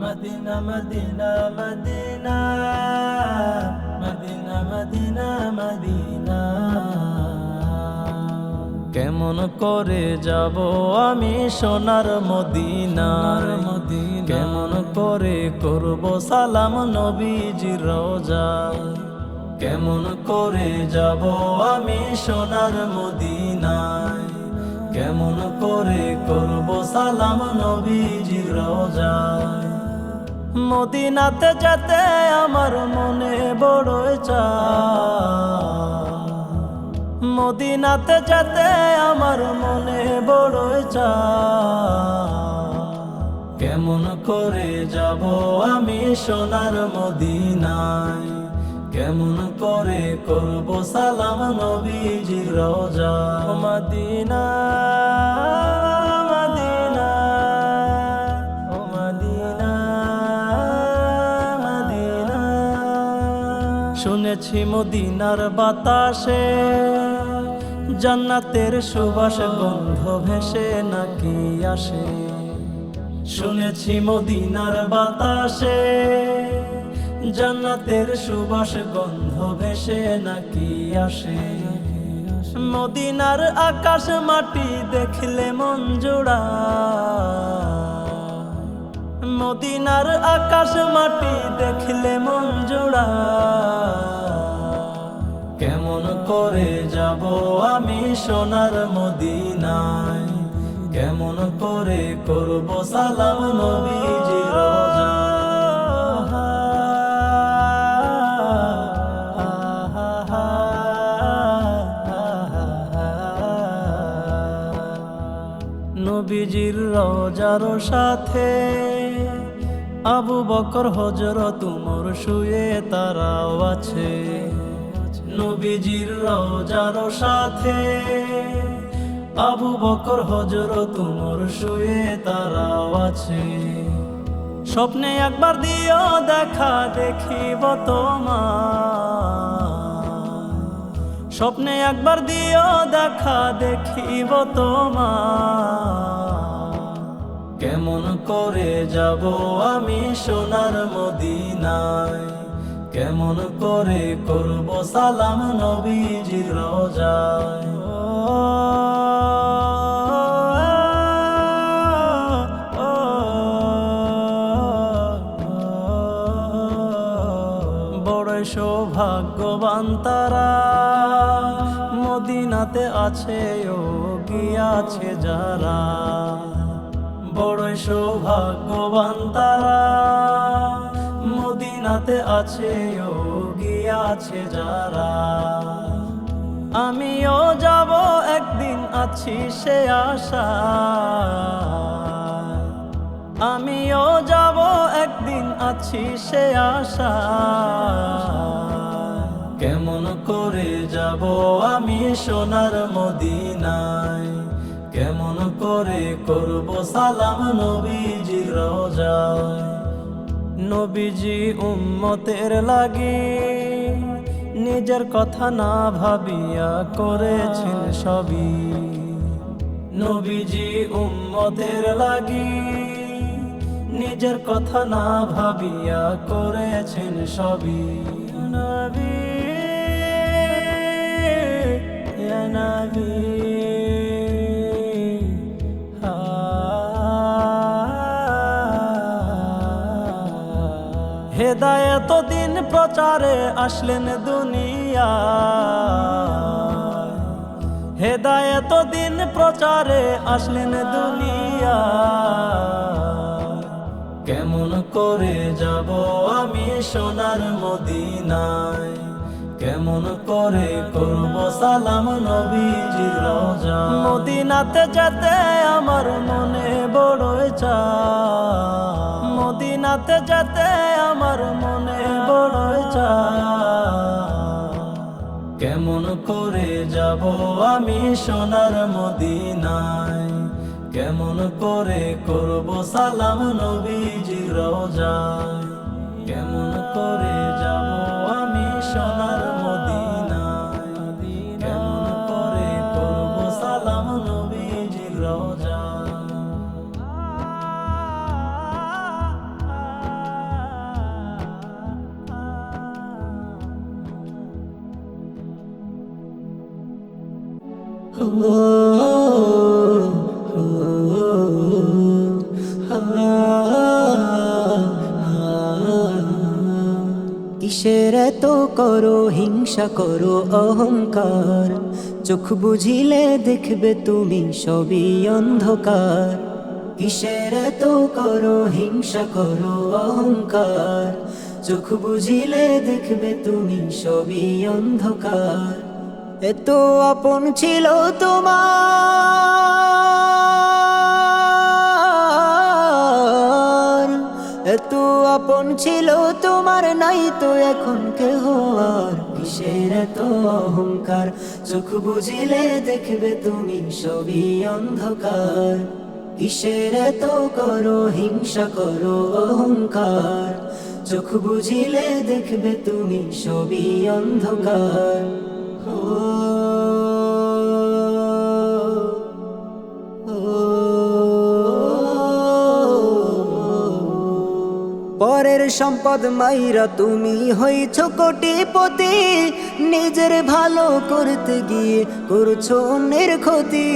Medina Medina Medina Medina Medina Madina. কেমন করে যাব আমি সোনার মদিনার মদিনা, কেমন করে করব সালাম নবীজির রওজায়, কেমন করে যাব আমি সোনার মদিনায়, কেমন করে করব সালাম নবীজির রওজায়। মদিনাতে যেতে আমার মনে বড় চায়, মদিনাতে যেতে আমার মনে বড় চায়। কেমন করে যাব আমি সোনার মদিনায়, কেমন করে করব সালাম নবীজির রওজায়। মদিনা মদিনা ও মদিনা মদিনা। শুনেছি মদিনার বাতাসে জান্নাতের সুবাস গন্ধ ভেসে নাকি আসে, শুনেছি মদিনার বাতাসে জান্নাতের সুবাস গন্ধ ভেসে নাকি আসে। মদিনার আকাশ মাটি দেখলে মন জোড়ায়, মদিনার আকাশ মাটি দেখলে মন জোড়ায়। কেমন করে যাব আমি সোনার মদিনায়, কেমন করে করব সালাম নবীজির রওজায়। নবীজির রওজার সাথে আবু বকর হযরত উমর শুয়ে তারাও আছে, নবীজির রওজার সাথে আবু বকর হযরত উমর শুয়ে তারাও আছে। স্বপ্নে একবার দিও দেখা দেখিব তোমায়, স্বপ্নে একবার দিও দেখা দেখিব তোমায়। কেমন করে যাব আমি সোনার মদিনায়, কেমন করে করব সালাম নবীজির রওজায়। বড়ই সৌভাগ্যবান তারা মদিনাতে আছে ও গিয়াছে যারা, বড়ই সৌভাগ্যবান তারা মদিনাতে আছে ও গিয়াছে যারা। আমিও যাব একদিন আছি সে আশায়, আমিও যাব একদিন আছি সে আশায়। কেমন করে যাব আমি সোনার মদিনায়, কেমন করে করব সালাম নবীজির রওজায়। নবীজি উম্মতের লাগি নিজের কথা না ভাবিয়া করেছেন সবই, নবীজি উম্মতের লাগি নিজের কথা না ভাবিয়া করেছেন সবই। নবী ইয়া নবী হেদায়েত দিন প্রচারে আসলেন দুনিয়ায়, হেদায়েত দিন প্রচারে আসলেন দুনিয়ায়। কেমন করে যাব আমি সোনার মদিনায়, কেমন করে করব সালাম নবীজির রওজায়। মদিনাতে যেতে আমার মনে বড় চায়, মদিনাতে যেতে আমার মনে বড় চায়। কেমন করে যাব আমি সোনার মদিনায়, কেমন করে করব সালাম নবীজির রওজায়, কেমন করে যাব আমি সোনার মদিনায়, কেমন করে করব সালাম নবীজির রওজায়। কিসের এত করো হিংসা করো অহংকার, চোখ বুঝিলে দেখবে তুমি সবই অন্ধকার। কিসের এত করো হিংসা করো অহংকার, চোখ বুঝিলে দেখবে তুমি সবই অন্ধকার। এত আপন ছিল তোমার, এত আপন ছিল তোমার, নাই তো এখন কেহ আর। কিসের এত অহংকার, চোখ বুঝিলে দেখবে তুমি সবই অন্ধকার। কিসের এত করো হিংসা করো অহংকার, চোখ বুঝিলে দেখবে তুমি সবই অন্ধকার। পরের সম্পদ মাইরা তুমি হইছ কোটিপতি, নিজের ভালো করতে গিয়ে করছো অন্যের ক্ষতি।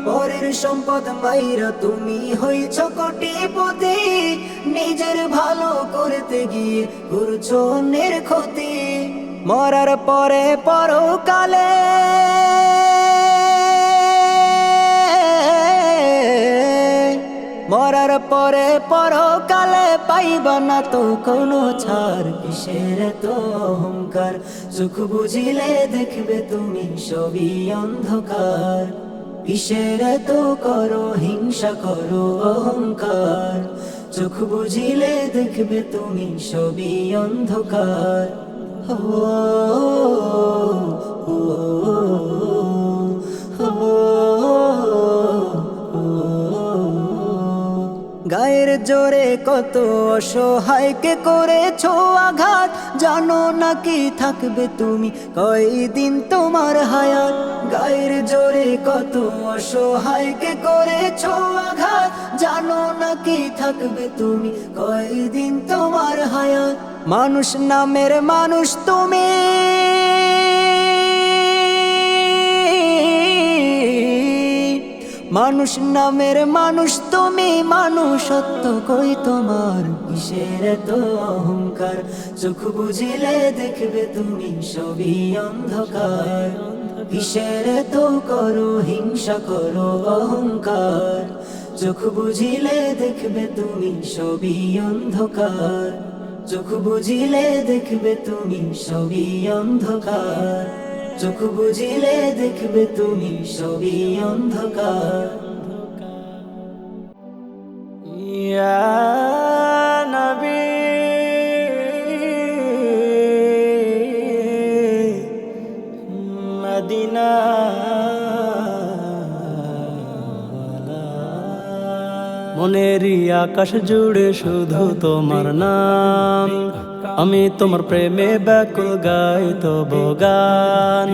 পরের সম্পদ মাইরা তুমি হইছ কোটিপতি, নিজের ভালো করতে গিয়ে করছো অন্যের ক্ষতি। মরার পরে পরকালে মরার পরে পরকালে পাইবা না তো কোনো ছাড়। কিসের এত অহংকার, চোখ বুঝিলে দেখবে তুমি সবই অন্ধকার। কিসের এত করো হিংসা করো অহংকার, চোখ বুঝিলে দেখবে তুমি সবই অন্ধকার। গায়ের জোরে কত অসহায়কে করেছো আঘাত, জানো নাকি থাকবে তুমি কয়দিন তোমার হায়াত। গায়ের জোরে কত অসহায়কে করেছো আঘাত, জানো নাকি থাকবে তুমি কয়দিন তোমার হায়াত। মানুষ নামের মানুষ তুমি, মানুষ নামের মানুষ তুমি, মানুষত্ব কই তোমার। কিসের এত অহংকার, চোখ বুঝিলে দেখবে তুমি সবই অন্ধকার। কিসের এত করো হিংসা করো অহংকার, চোখ বুঝিলে দেখবে তুমি সবই অন্ধকার। চোখ বুঝিলে দেখবে তুমি সবই অন্ধকার, চোখ বুঝিলে দেখবে তুমি সবই অন্ধকার। ইয়া নবী মদিনা, মনের আকাশ জুড়ে শুধু তোমার নাম, আমি তোমার প্রেমে ব্যাকুল গাই তবু গান।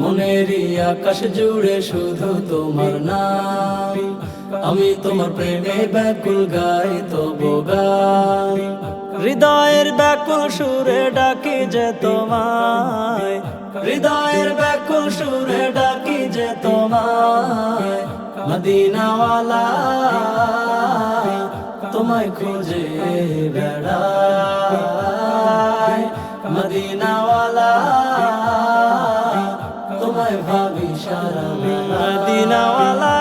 মনের আকাশ জুড়ে শুধু তোমার নাম, আমি তোমার প্রেমে ব্যাকুল গাই তবু গান। হৃদয়ের ব্যাকুল সুরে ডাকি যে তোমায়, হৃদয়ের ব্যাকুল সুরে ডাকি যে তোমায়। মদিনাওয়ালা তোমায় খুঁজে বেড়াই, মদিনাওয়ালা তোমায় ভাবি সারা বেলা। মদিনাওয়ালা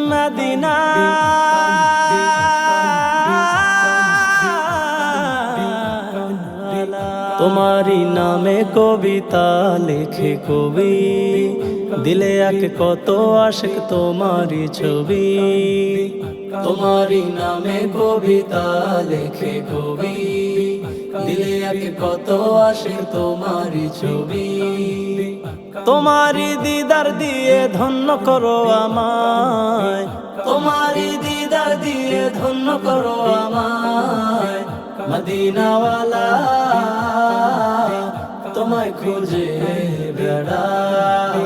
মদিনা তোমারি নামে কবিতা লেখে কবি, দিলে আঁকে কত আশিক তোমারি ছবি। তোমারি নামে কবিতা লেখে কবি, দিলে আঁকে কত আশিক তোমারি ছবি। তোমারি দিদার দিয়ে ধন্য করো আমায়, তোমারি দিদার দিয়ে ধন্য করো আমায়। মদিনাওয়ালা তোমায় খুঁজে বেড়াই,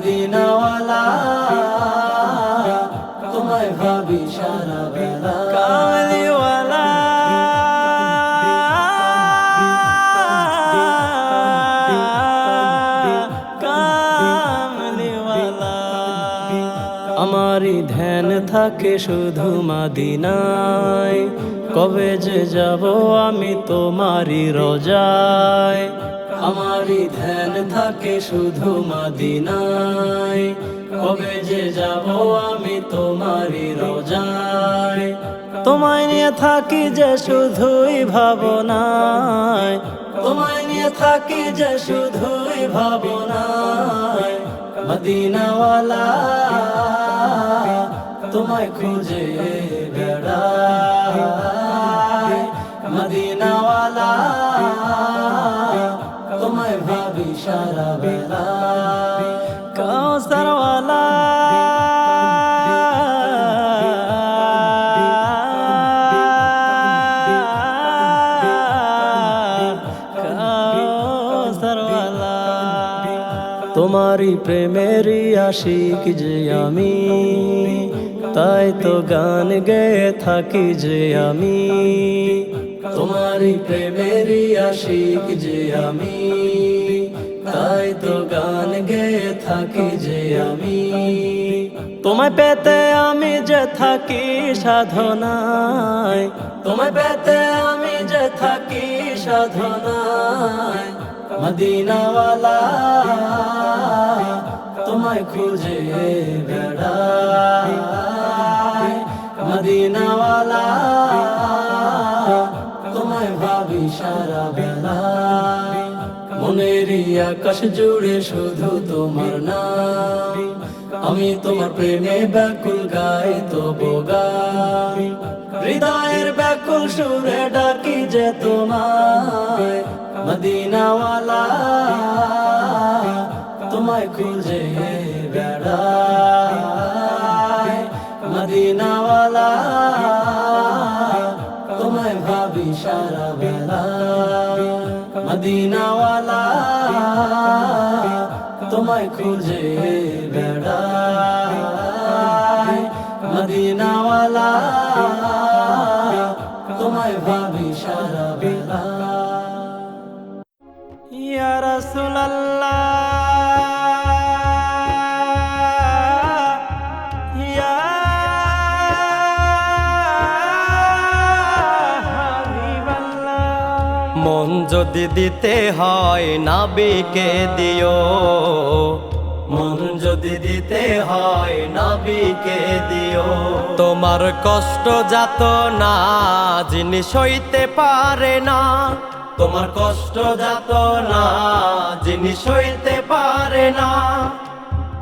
মদিনাওয়ালা তোমায় ভাবি সারা বেলা কামলিওয়ালা কামলিওয়ালা আমারই ধ্যান থাকে শুধু মদিনায় কবে যে যাব আমি তোমারই রোজায় আমারই ধ্যান থাকে শুধু মদিনায় কবে যে যাব আমি তোমারই রোজায় তোমায় নিয়ে থাকি যে শুধুই ভাবনায় তোমায় নিয়ে থাকি যে শুধুই ভাবনায় মদিনাওয়ালা তোমায় খুঁজে বেড়াই মদিনাওয়ালা তোমায় ভাবি সারা বেলা কাউসারওয়ালা কাউসারওয়ালা তোমারই প্রেমেরই আশিক যে আমি তাই তো গান গেয়ে থাকি যে আমি তোমারই প্রেমেরই আশিক যে আমি তাই তো গান গেয়ে থাকি যে আমি তোমায় পেতে আমি যে থাকি সাধনায় তোমায় পেতে আমি যে থাকি সাধনায় মদিনাওয়ালা তোমায় খুঁজে বেড়াই মদিনাওয়ালা তোমায় ভাবি সারা বেলা মনেরই আকাশ জুড়ে শুধু তোমার নাম আমি তোমার প্রেমে ব্যাকুল গাই তবু গাই হৃদয়ের ব্যাকুল সুরে ডাকি যে তোমায় মদিনাওয়ালা তোমায় খুঁজে বেড়াই মদিনাওয়ালা তোমায় ভাবি সারা বেলা মদিনাওয়ালা তোমায় খুঁজে বেড়াই মদিনাওয়ালা তোমায় ভাবি সারা বেলা ইয়া রাসূলুল্লাহ মন যদি দিতে হয় নবীকে দিও মন যদি দিতে হয় নবীকে দিও তোমার কষ্ট যাত না যিনি সইতে পারে না তোমার কষ্ট যাত না যিনি সইতে পারে না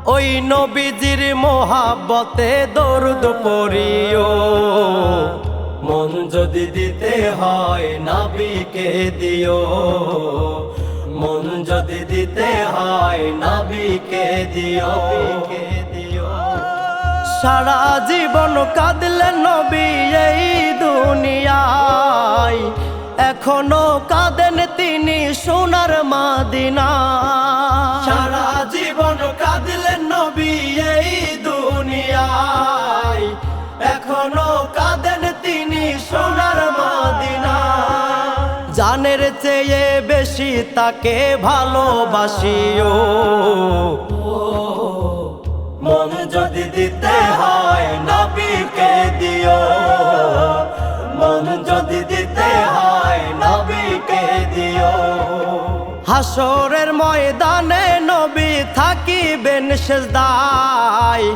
ওই নবীজির মোহাব্বতে দরুদ পড়িও মন যদি দিতে হয় নবীকে দিও মন যদি দিতে হয় নবীকে দিও সারা জীবন কাঁদলেন নবী এই দুনিয়ায় এখনো কাঁদেন তিনি সোনার মদিনা সারা জীবন কাঁদলেন নবী এই দুনিয়ায় এখনো কাঁদেন তিনি সোনার মদিনা জানের চেয়ে বেশি তাকে ভালোবাসিও মন যদি দিতে হয় নবীকে দিও মন যদি দিতে হয় নবীকে দিও হাসরের ময়দানে নবী থাকিবেন সেজদায়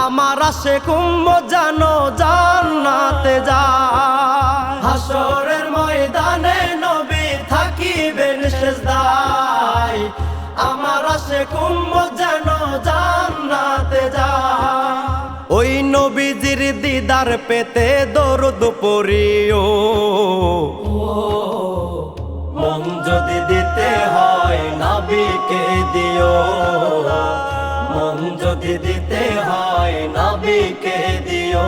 আমার আশিক উম্মত জানো জান্নাতে যায় হাসরের ময়দানে নবী থাকিবেন সেজদায় আমার আশিক উম্মত জানো জান্নাতে যায় ওই নবীজির দিদার পেতে দরুদ পড়িও মন যদি দিতে হয় নবীকে দিও মন যদি দিতে হয় নবীকে দিও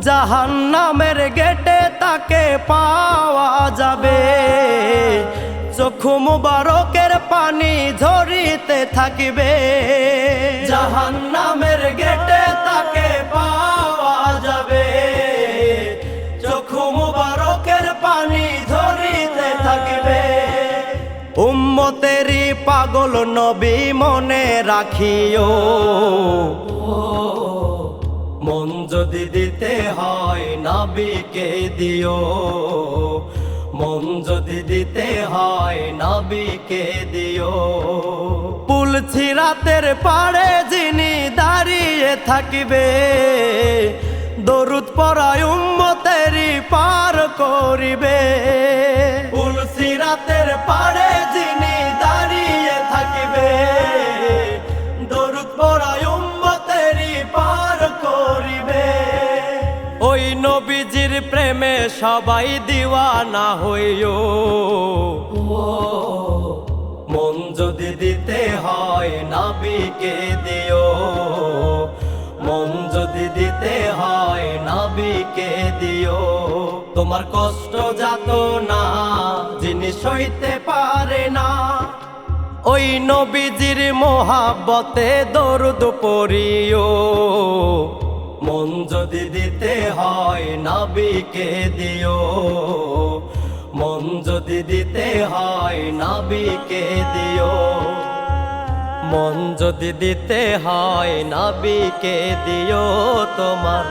জাহান্নামের গেটে তাকে পাওয়া যাবে চোখ চক্ষু মুবারকের পানি ঝরিতে থাকিবে, জাহান্নামের গেটে তাকে পাওয়া যাবে। চক্ষু মুবারকের পানি ঝরিতে থাকিবে। উম্মতেরই পাগল নবী মনে রাখিও, মন যদি দিতে হয় নবীকে দিও। মন যদি দিতে হয় নবীকে দিও। পুল সিরাতের পাড়ে যিনি দাঁড়িয়ে থাকিবে, দরুদ পড়ায় উম্মতেরই পার করিবে। পুল সিরাতের পাড়ে যিনি দাঁড়িয়ে থাকিবে, দরুদ পড়ায় উম্মতেরই পার করিবে। ওই নবীজির প্রেমে সবাই দিওয়ানা হইও, মন যদি দিতে হয় নবীকে দিও। মন যদি দিতে হয় নবীকে দিও। তোমার কষ্ট যাত না যিনি সইতে পারে না, ওই নবীজির মোহাব্বতে দরুদ পড়িও। মন যদি দিতে হয় নবীকে দিও। মন যদি দিতে হয় নবীকে দিও। মন যদি দিতে হয় নবীকে দিও, তোমার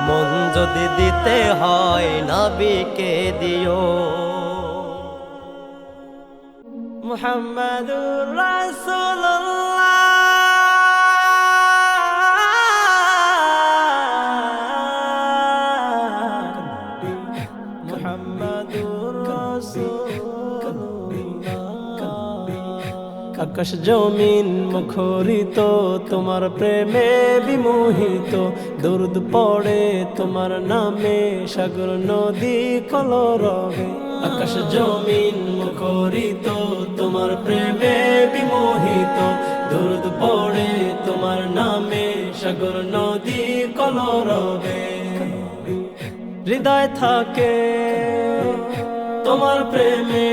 মন যদি দিতে হয় নবীকে দিও। মুহাম্মাদুর রাসূলুল্লাহ, মুহাম্মাদুর রাসূলুল্লাহ। আকাশ জমিন মুখরিত তোমার প্রেমে বিমোহিত, দরুদ পড়ে তোমার নামে সাগর নদী কলরবে। আকাশ জমিন মুখরিত তোমার প্রেমে বিমোহিত, দরুদ পড়ে তোমার নামে সাগর নদী কলরবে। হৃদয় থাকে তোমার প্রেমে,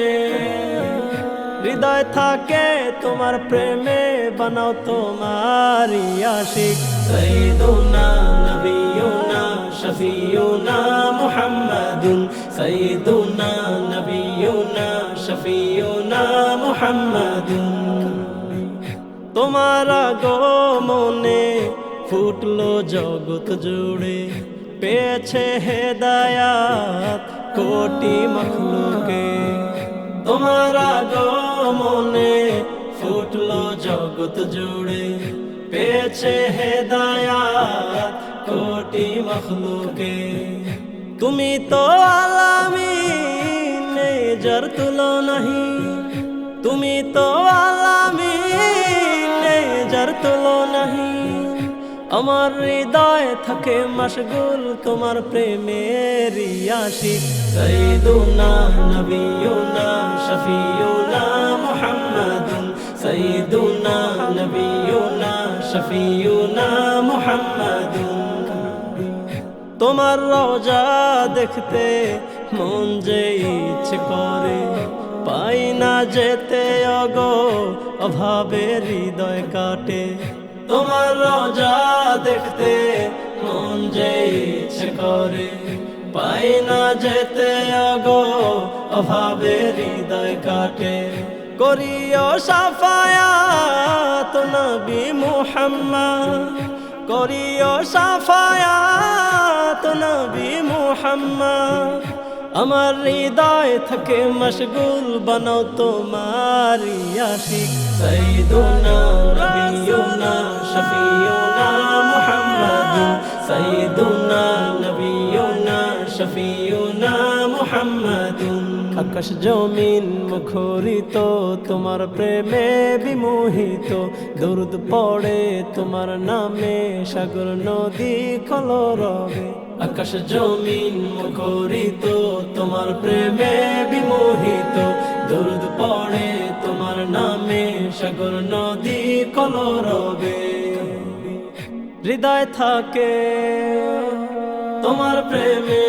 হৃদয় থাকে তোমার প্রেমে, বানাও তোমারি আশিক। সাইয়্যিদুনা নবিয়ুনা শফিয়ুনা মুহাম্মাদুন। সাইয়্যিদুনা নবিয়ুনা শফিয়ুনা মুহাম্মাদুন। তোমার আগমনে ফুটলো জগৎ জুড়ে, পেয়েছে হেদায়াত কোটি মখলুকে। তোমার আগমনে ফুটলো জগৎ জুড়ে, পেয়েছে হেদায়াত কোটি মখলুকে। তুমি তো আলামিন যার তুলনাহি, তুমি তো আলামিন যার তুলনাহি। আমার হৃদয় থাকে মশগুল তোমার প্রেমের আশিক। সাইয়্যিদুনা নবিয়ুনা শফিয়ুনা মুহাম্মাদুন। সাইয়্যিদুনা নবিয়ুনা শফিয়ুনা মুহাম্মাদুন। তোমার রওজা দেখতে মন যে ইচ্ছে করে, পাই না যেতে অগো অভাবে হৃদয় কাটে। তোমার রওজা দেখতে মন যে ইচ্ছে করে, পাই না যেতে আগো অভাবে হৃদয় কাটে। করিও সাফায়াত নবী মুহাম্মদ, করিও সাফায়াত নবী মুহাম্মদ। আমার হৃদয় থাকে মশগুল, বানাও তোমারি আশিক। সাইয়্যিদুনা নবিয়ুনা শফিয়ুনা মুহাম্মাদুন। সাইয়্যিদুনা নবিয়ুনা শফিয়ুনা মুহাম্মাদুন। আকাশ জমিন মুখরিত তোমার প্রেমে বিমোহিত, দরুদ পড়ে তোমার নামে সাগর নদী কলরবে। আকাশ জমিন মুখরিত তোমার প্রেমে বিমোহিত, দরুদ পড়ে তোমার নামে সাগর নদী কলরবে। হৃদয় থাকে তোমার প্রেমে,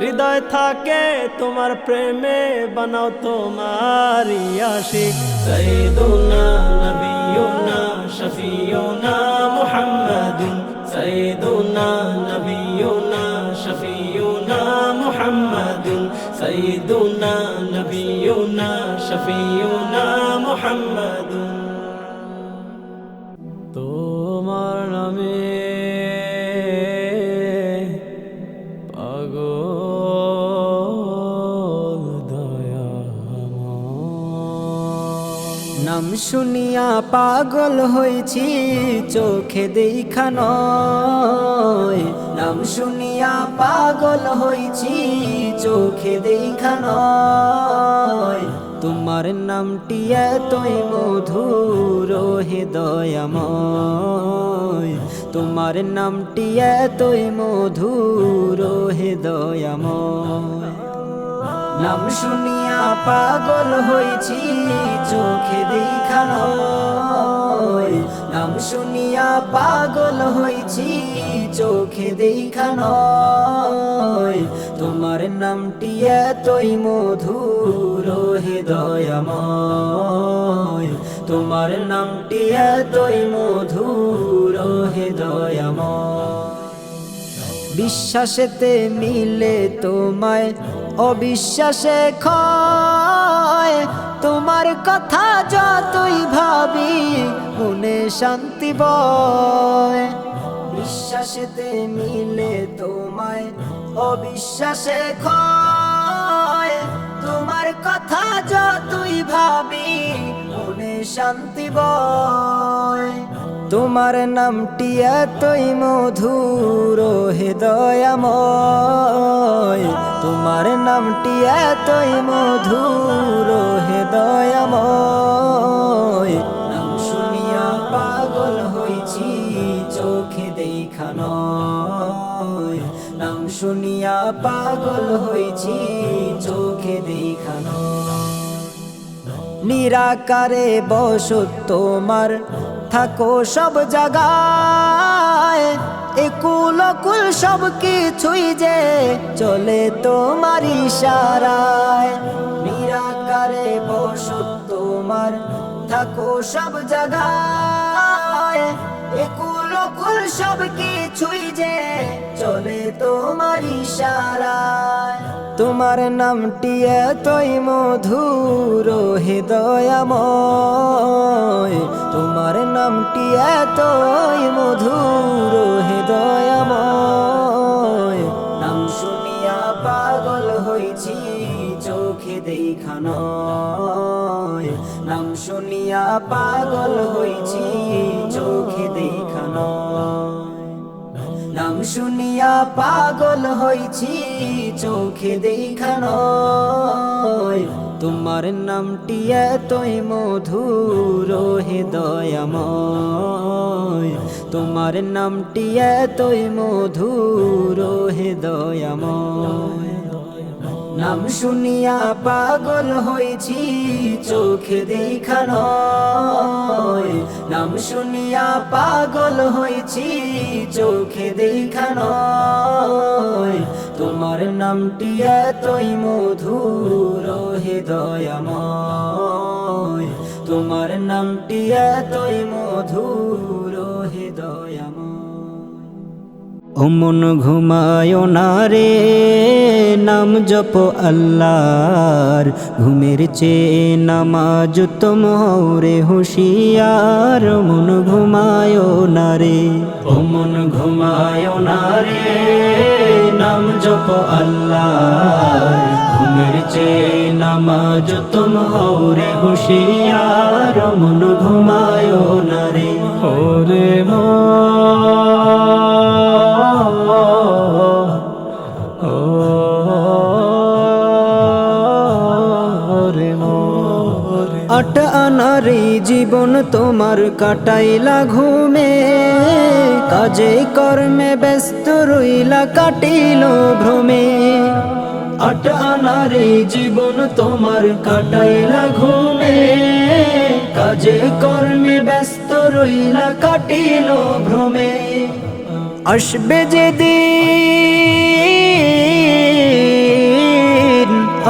হৃদয় থাকে তোমার প্রেমে বানাও তোমার আশিক সাইয়্যিদুনা নবিয়ুনা শফিয়ুনা মুহাম্মাদুন সাইয়্যিদুনা নবিয়ুনা শফিয়ুনা মুহাম্মাদুন সাইয়্যিদুনা নবিয়ুনা শফিয়ুনা মুহাম্মাদুন তোমার নামে নাম শুনিয়া পাগল হয়েছি চোখে দেখা নয় নাম শুনিয়া পাগল হয়েছি চোখে দেখা নয় তোমার নামটি এতই মধুর হে দয়াময় তোমার নামটি এতই মধুর হে দয়াময় নাম শুনিয়া পাগল হয়েছি চোখে দেখা নয় নাম শুনিয়া পাগল হয়েছি চোখে দেখা নয় তোমার নামটি এতই মধুর হে দয়াময় তোমার নামটি এতই মধুর হে দয়াময় বিশ্বাসেতে মিলে তোমায় অবিশ্বাসে ক্ষয় তোমার কথা যতই ভাবি মনে শান্তি বয় বিশ্বাসেতে মিলে তোমায় অবিশ্বাসে ক্ষয় তোমার কথা যতই ভাবি মনে শান্তি বয় তোমার নামটি এতই মধুর হে দয়াময় তোমার নামটি এতই মধুর হে দয়াময় নাম শুনিয়া পাগল হয়েছি চোখে দেখা নয় নাম শুনিয়া পাগল হয়েছি চোখে দেখা নয় নিরাকারে বসত তোমার থাকো সব জায়গায় একুল অকুল সব কিছুই যে চলে তোমার ইশারায় নিরাকারে বসত তোমার থাকো সব জায়গায় একুল অকুল সব কিছুই যে চলে তোমার ইশারায় তোমার নামটি এতই মধুর হে দয়াময় তোমার নামটি এতই মধুর হে দয়াময় নাম শুনিয়া পাগল হয়েছি চোখে দেখা নয় নাম শুনিয়া পাগল হয়েছি চোখে দেখা নয় নাম শুনিয়া পাগল হয়েছি চোখে দেখা নয় তোমার নামটি এতই মধুর হে দয়াময় তোমার নামটি এতই মধুর হে দয়াময় নাম শুনিয়া পাগল হয়েছি চোখে দেখা নয় নাম শুনিয়া পাগল হয়েছি চোখে দেখা নয় তোমার নামটি এতই মধুর হে দয়াময় তোমার নামটি এতই মধুর হে দয়াময় ও মন ঘুমায় না রে নাম জপ আল্লাহর ঘুমের চেয়ে নামাজ তুম হও রে হুঁশিয়ার মন ঘুমায় না রে ও মন ঘুমায় না রে নাম জপ আল্লাহর ঘুমের চেয়ে নামাজ তুম হও রে হুঁশিয়ার মন ঘুমায় না রে ওরে আট আনার জীবন তোমার কাটাইলা ঘুমে কাজে কর্মে ব্যস্ত রইলা কাটিল ভ্রমে আট আনার জীবন তোমার কাটাইলা ঘুমে কাজে কর্মে ব্যস্ত রইলা কাটিল ভ্রমে আসবে যেদিন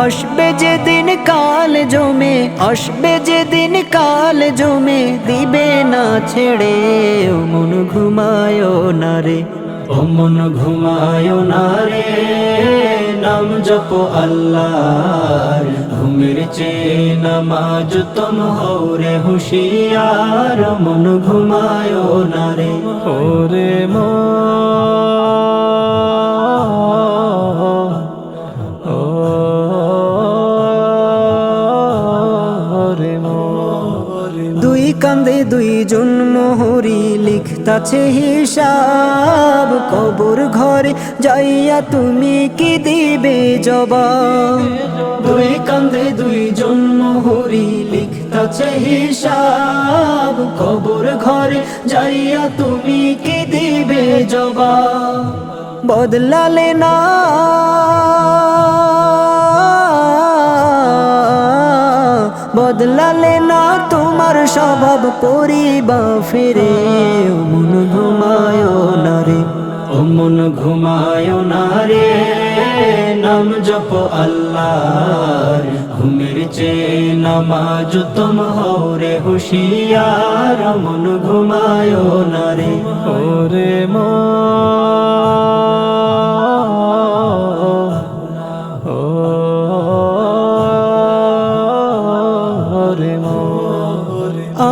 আসবে যেদিন কাল জমে, আসবে যেদিন কাল জমে, দিবে না ছেড়ে। ও মন ঘুমায় না রে, ও মন ঘুমায় না রে, নাম জপ আল্লাহর। ঘুমের চেয়ে নামাজ তুম হও রে হুঁশিয়ার। মন ঘুমায় না রে, ওরে দুই কান্দে দুইজন মোহরি লিখতাছে হিসাব। কবর ঘরে যাইয়া তুমি কি দিবে জবাব? দুই কান্দে দুইজন মোহরি লিখতাছে হিসাব। কবর ঘরে যাইয়া তুমি কি দিবে জবাব? বদলালে না বদলালে না তোমার স্বভাব, পরিবা ফিরে। ও মন ঘুমায় না রে, ও মন ঘুমায় না রে, নাম জপ আল্লাহর। ঘুমের চেয়ে নামাজ তুম হও রে হুঁশিয়ার। মন ঘুমায় না রে, ওরে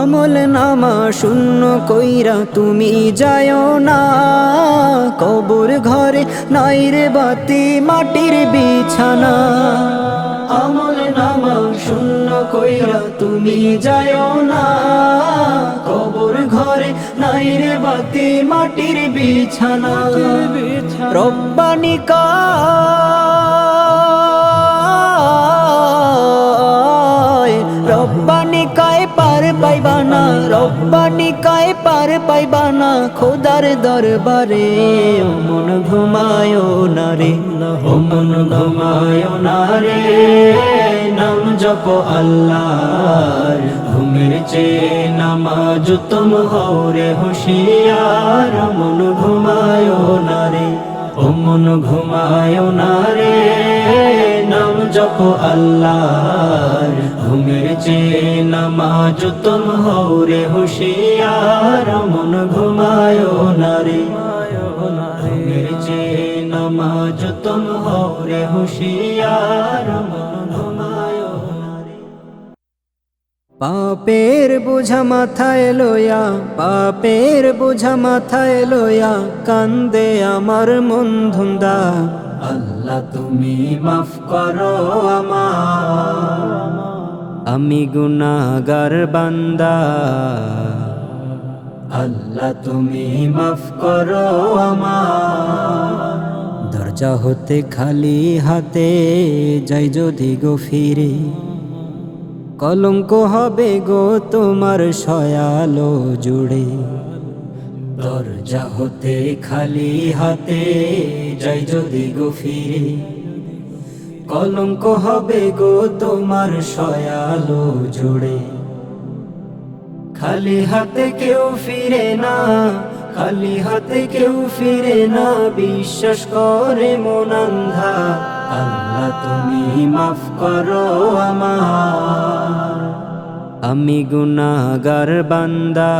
আমল নামা শূন্য কইরা তুমি যাও না। কবর ঘরে নাই রে বাতি মাটির বিছানা। আমল নামা শূন্য কইরা তুমি যাও না। কবর ঘরে নাই রে বাতি মাটির বিছানা। রব্বানি রব্বানি কায় পার পাইবানা, রব্বানি কায় পার পাইবানা খোদার দরবারে। ও মন ঘুমায় না রে, ও মন ঘুমায় না রে, নাম জপ আল্লাহর। ঘুমের চেয়ে নামাজ তুম হও রে হুঁশিয়ার। মন ঘুমায় না রে, ও মন ঘুমায় না রে, নাম জপ আল্লাহর। ঘুমের চেয়ে নামাজ তুম হও রে হুঁশিয়ার। মন ঘুমায় না রে, ঘুমের চেয়ে নামাজ তুম হও রে হুঁশিয়ার। মন ঘুমায় না রে। পাপের বোঝা মাথায় লইয়া, পাপের বোঝা মাথায় লইয়া কান্দে আমার মন ধুন্দা। আল্লাহ তুমি মাফ করো আমার, আমি গুনাহগার বান্দা। আল্লাহ তুমি মাফ করো আমার। দরজা হতে খালি হাতে যাই যদি গো ফিরে, কলঙ্ক হবে গো তোমার সয়ালো জুড়ে। দরজা হতে খালি হাতে যাই যদি গো ফিরে, কলঙ্ক হবে গো তোমার সয়ালো জুড়ে। খালি হাতে কেউ ফিরে না, খালি হাতে কেউ ফিরে না, বিশ্বাস করে মন আন্ধা। আল্লাহ তুমি মাফ করো আমার, আমি গুনাহগার বান্দা।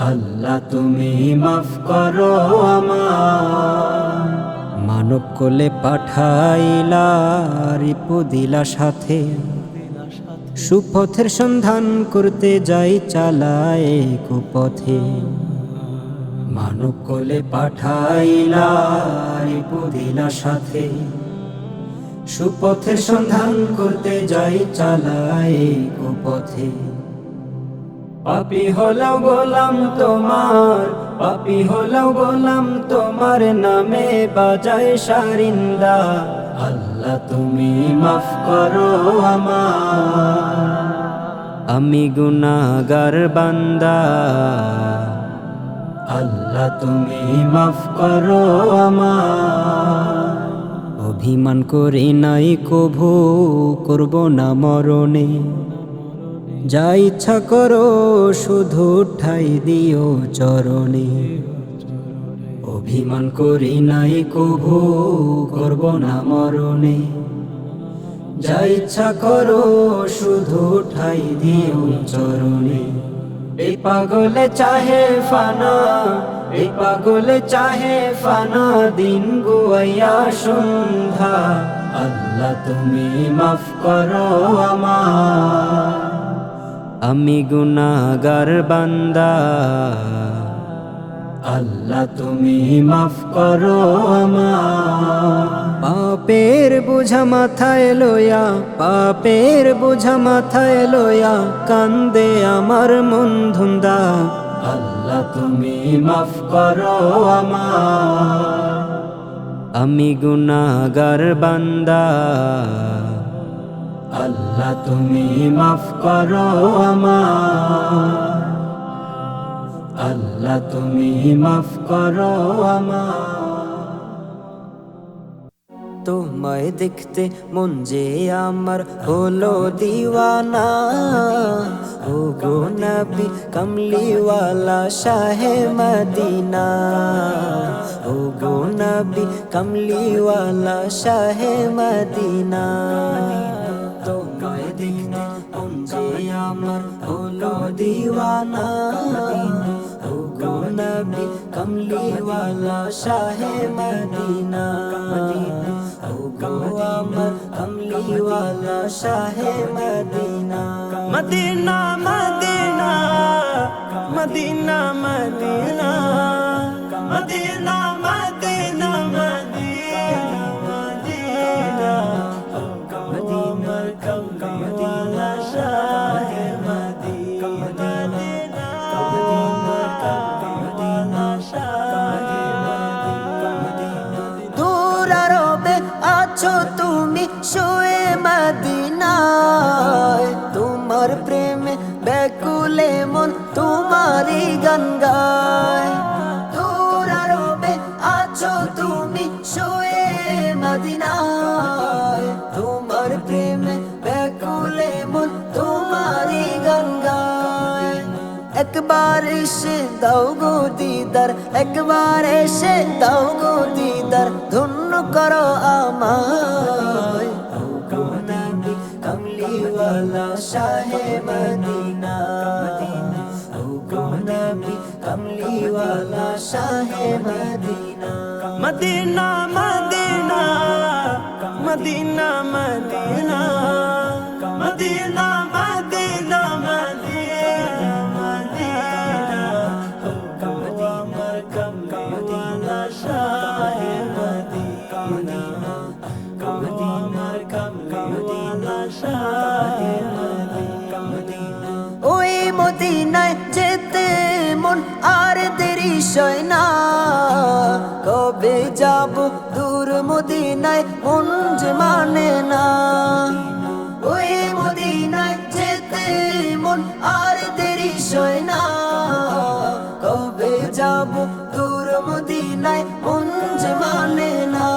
আল্লাহ তুমি মাফ করো আমার। মানব কোলে পাঠাইলা রিপু দিলা সাথে, সুপথের সন্ধান করতে যাই চালায় কুপথে। মানব কোলে পাঠাইলা রিপু দিলা সাথে, সুপথের সন্ধান করতে যাই চালায় কুপথে। পাপী হলাও গোলাম তোমার, পাপী হলাও গোলাম তোমার, নামে বাজায় সারিন্দা। আল্লাহ তুমি মাফ করো আমার, আমি গুনাহগার বান্দা। আল্লাহ তুমি মাফ করো আমার। অভিমান করে নাই কভু করব না মরণে, যা ইচ্ছা করো শুধু ঠাই দিও চরণে। অভিমান করি নাই কভু, করব না মরণে। যা ইচ্ছা করো শুধু ঠাই দিও চরণে। এই পাগলে চাহে ফানা, এই পাগলে চাহে ফানা, দিন গুয়াইয়া সন্ধ্যা। আল্লাহ তুমি মাফ করো আমার, আমি গুনাহগার বান্দা। আল্লাহ তুমি মাফ করো আমার। পাপের বোঝা মাথায় লইয়া, পাপের বোঝা মাথায় লইয়া, কান্দে আমার মন ধুন্দা। আল্লাহ তুমি মাফ করো আমার, আমি গুনাহগার বান্দা। আল্লাহ তুমি মাফ করো আমার, আল্লাহ তুমি মাফ করো আমার। তোমায় দেখতে মন যে আমার হলো দিওয়ানা, ও গো নবী কমলিওয়ালা শাহে মদিনা, ও গো নবী কমলিওয়ালা শাহে মদিনা। তোমায় দেখতে মন যে আমার হলো দিওয়ানা, ও গো নবী কমলিওয়ালা শাহে মদিনা, ও গো আমার কমলিওয়ালা শাহে Medina. Medina Medina Medina Medina Medina Medina Medina Medina, Madina কমলিওয়ালা শাহে মদিনা, মদিনা কমলিওয়ালা শাহে মদিনা। দূর আরবে আছো তুমি শুয়ে মদিনায়, তোমার প্রেমে ব্যাকুলে মন তোমারই গান গায়। দূর আরবে আছো তুমি শুয়ে মদিনায়, তোমার প্রেমে ব্যাকুলে মন তোমারই গান গায়। একবার এসে দাও গো দিদার, একবার এসে দাও গো দিদার, ধন্য করো আমায়। ও গো নবী কমলিওয়ালা শাহে মদিনা, ও গো নবী কমলিওয়ালা শাহে Medina. Medina Medina Medina Medina Medina Medina Medina Madina, আমার কমলিওয়ালা শাহে মদিনা, আমার কমলিওয়ালা শাহে মদিনা। ওই মদিনায় যেতে মন আর দেরি সয় না, কবে যাব দূর মদিনায় মন যে মানে না। ওই মদিনায় যেতে মন আর দেরি সয় না, কবে যাব দূর মদিনায় মন যে মানে না।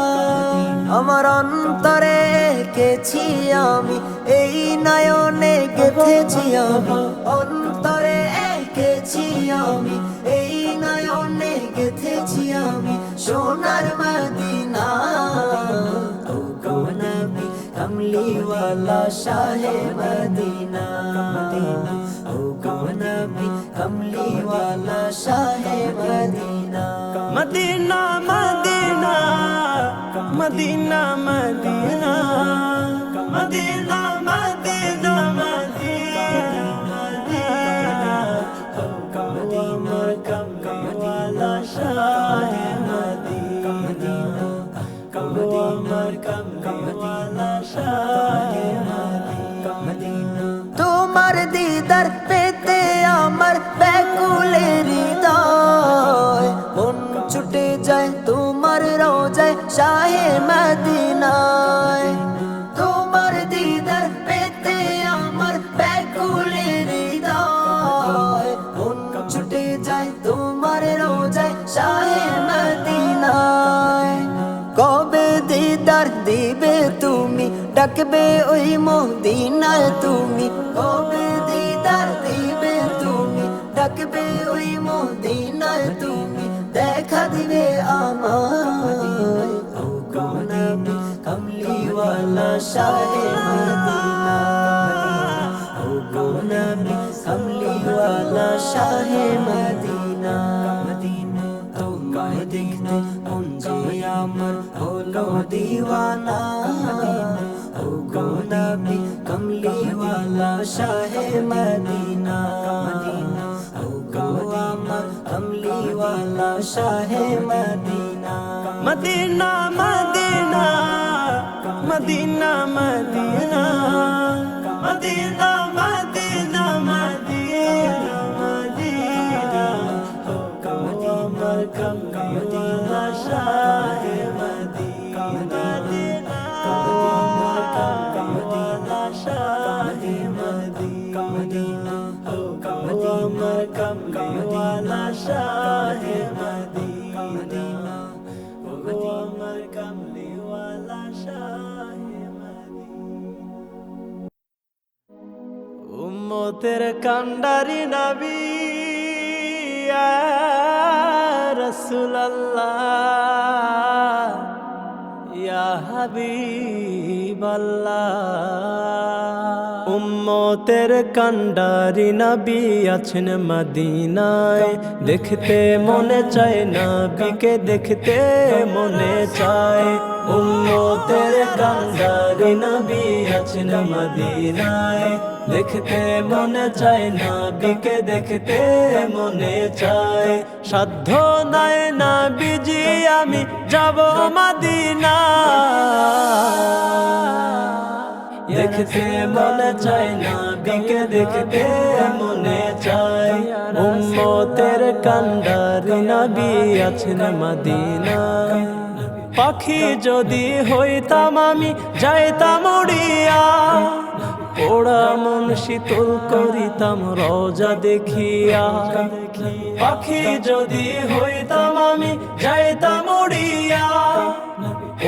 আমার অন্তরে এঁকেছি আমি, এই নয়নে গেঁথেছি আমি, অন্তরে এঁকেছি আমি, এই নয়নে গেঁথেছি আমি, সোনার মদিনা। ও গো নবী কমলিওয়ালা শাহে মদিনা, ও গো নবী কমলিওয়ালা শাহে Medina. Medina Medina Medina Medina Medina Medina Medina Madina, আমার কমলিওয়ালা শাহে মদিনা, আমার কমলিওয়ালা শাহে মদিনা। তোমার দিদার পেতে আমার ব্যাকুলে হৃদয়, মন ছুটে যায় তোমার রোজায় শাহে মদিনায়। তোমার দিদার পেতে আমার ব্যাকুলে হৃদয়, মন ছুটে যায় তোমার রোজায় শাহে মদিনায়। কবে দিদার দিবে তুমি, ডাকবে ওই মদিনায় তুমি, কবে দিদার দিবে তুমি, ডাকবে ওই মদিনায় তুমি, দেখ দেখা দিবে আমায় ও গো নবী কমলিওয়ালা শাহে মদিনা ও গো নবী কমলিওয়ালা শাহে মদিনা তোমায় দেখতে মন যে আমার হলো দিওয়ানা ও গো নবী কমলিওয়ালা শাহে মদিনা ও গো আমার কমলিওয়ালা শাহে Medina Medina Medina Medina Medina Medina Medina Medina Medina ও গো আমার কমলিওয়ালা শাহে মদিনা ও আমার কমলিওয়ালা শাহে মদিনা ও গো আমার কমলিওয়ালা শাহে মদিনা ও গো আমার কমলিওয়ালা শাহে মদিনা উম্মতের কান্ডারি নবী ইয়া রাসূলুল্লাহ ইয়া হাবিবাল্লাহ উম্মতের কান্ডারি নবী আছেন মদিনায় দেখতে মনে চায় নবীকে দেখতে মনে চায় উম্মতের কান্ডারি নবী আছেন মদিনায় দেখতে মনে চায় নবীকে দেখতে মনে চায় সাধ্য নাই নবীজি আমি যাব মদিনা দেখতে মনে চায় নবীকে দেখতে মনে চায় উম্মতের কান্ডারি নবী আছেন মদিনায় পাখি যদি হইতাম আমি যাইতাম উড়িয়া ওড়া মন শীতল করিতাম রোজা দেখিয়া পাখি যদি হইতাম আমি যাইতাম উড়িয়া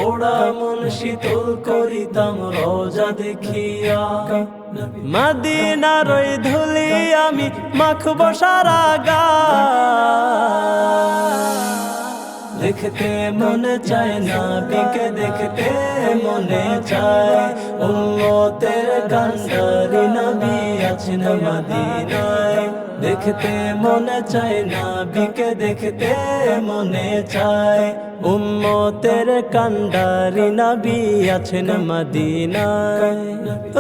ওড়া মন শীতল করিতাম রোজা দেখিয়া মদিনার ওই ধুলি আমি মাখব সারা গায় দেখতে মনে চায় নবীকে দেখতে মনে চায় উম্মতের কান্ডারি নবী আছেন মদিনায় দেখতে মনে চায় নবীকে দেখতে মনে চায় উম্মতের কান্ডারি নবী আছেন মদিনায়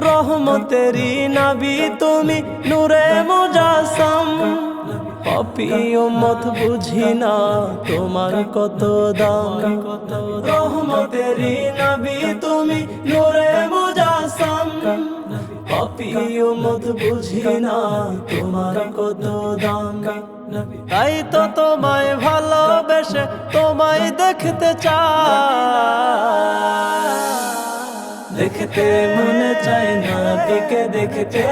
রহমতেরি নবী তুমি নূরে মুজাসসাম পাপী উম্মত বুঝি না তোমার কত দাম রহমতেরি নবী তুমি নূরে মুজাসসাম পাপী উম্মত বুঝি না তোমার কত দাম তাই তো তোমায় ভালোবেসে তোমায় দেখতে চাই দেখতে মনে চায় নবীকে দেখতে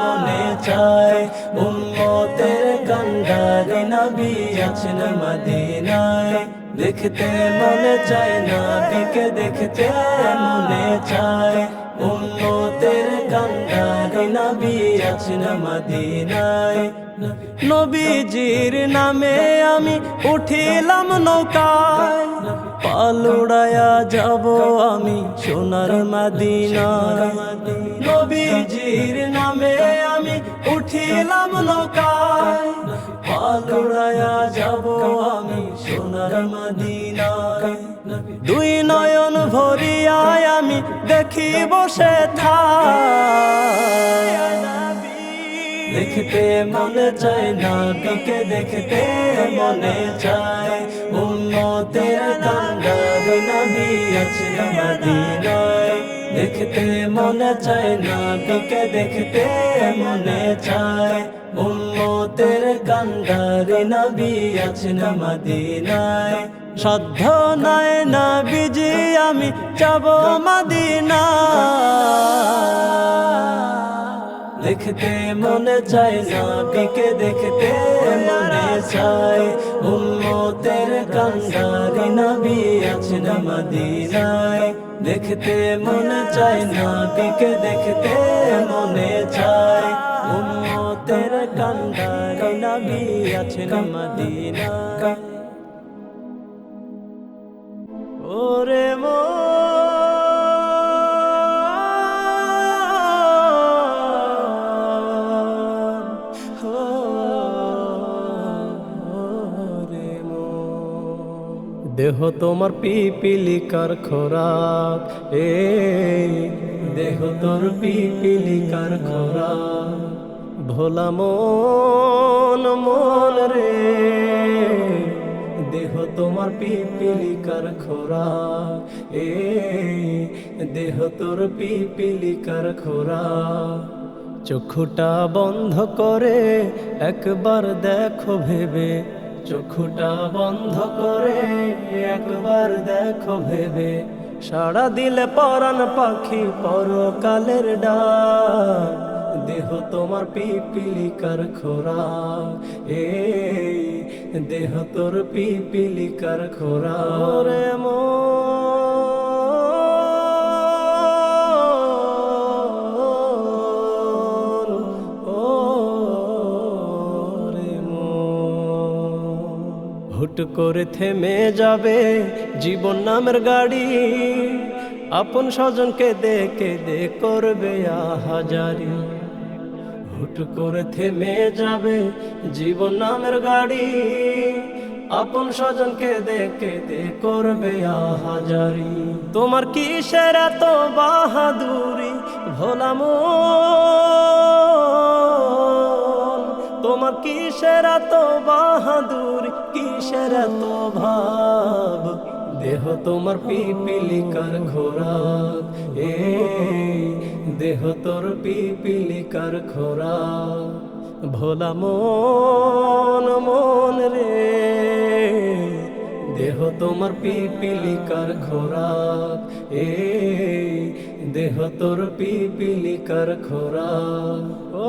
মনে চায় উম্মতের কান্ডারি নবী আছেন মদিনায় দেখতে মনে চায় নবীকে দেখতে মনে চায় উম্মতের কান্ডারি নবী আছেন মদিনায় নবীজির নামে আমি উঠিলাম নৌকায় পালুড়ায়া যাব আমি সোনার মদিনায় নবীজির নামে আমি উঠিলাম নৌকায় পালুড়ায়া যাব আমি সোনার মদিনায় দুই নয়ন ভরিয়ায় আমি দেখি বসে থাই দেখতে মনে চায় নবীকে দেখতে মনে চায় উম্মতের কান্ডারি নবী আছেন মদিনায় দেখতে মনে চায় নবীকে দেখতে মনে চায় উম্মতের কান্ডারি নবী আছেন মদিনায় সাধ্য নাই নবীজি আমি যাব মদিনা দেখতে মনে চায় নবীকে দেখতে মনে চায় উম্মতের কান্ডারি নবী আছেন মদিনায় দেখতে মনে চায় নবীকে দেখতে মনে চায় উম্মতের কান্ডারি নবী আছেন মদিনায় ওরে দেহ তোমার পিপিলিকার খোরাক, দেহ তোর পিপিলিকার খোরাক। ভোলা মন মন রে, দেহ তোমার পিপিলিকার খোরাক, দেহ তোর পিপিলিকার খোরাক। চক্ষুটা বন্ধ করে একবার দেখো ভেবে, চক্ষুটা বন্ধ করে একবার দেখো ভেবে। সাড়া দিলে পরাণ পাখি পরকালের ডাক, দেহ তোমার পিপিলিকার খোরাক, দেহ তোর পিপিলিকার খোরাক। রে হুট করে থেমে যাবে জীবন নামের গাড়ি, আপন স্বজনকে দেখে দে করবে আহাজারি। হুট করে থেমে যাবে জীবন নামের গাড়ি, আপন স্বজনকে দেখে দে করবে আহাজারি। তোমার কিসের এত বাহাদুরি ভোলা মন, তোমার কিসের এত বাহাদুরি, কিসের এত ভাব। দেহ তোমার পিপিলিকার খোরাক, দেহ তোর পিপিলিকার খোরাক। ভোলা মন মন রে, দেহ তোমার পিপিলিকার খোরাক, দেহ তোর পিপিলিকার খোরাক। ও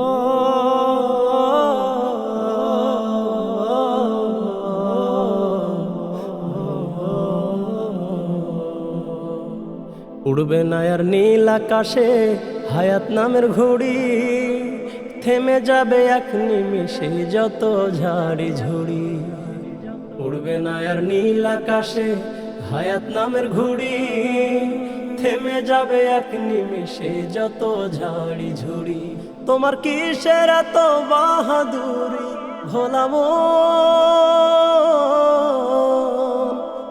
উড়বে না আর নীল আকাশে হায়াত নামের ঘুড়ি, থেমে যাবে এক নিমিষে যত ঝাড়ি ঝুড়ি। উড়বে না আর নীল আকাশে হায়াত নামের ঘুড়ি, থেমে যাবে এক নিমিষে যত ঝাড়ি ঝুড়ি। তোমার কিসের এত বাহাদুরি ভোলা মন,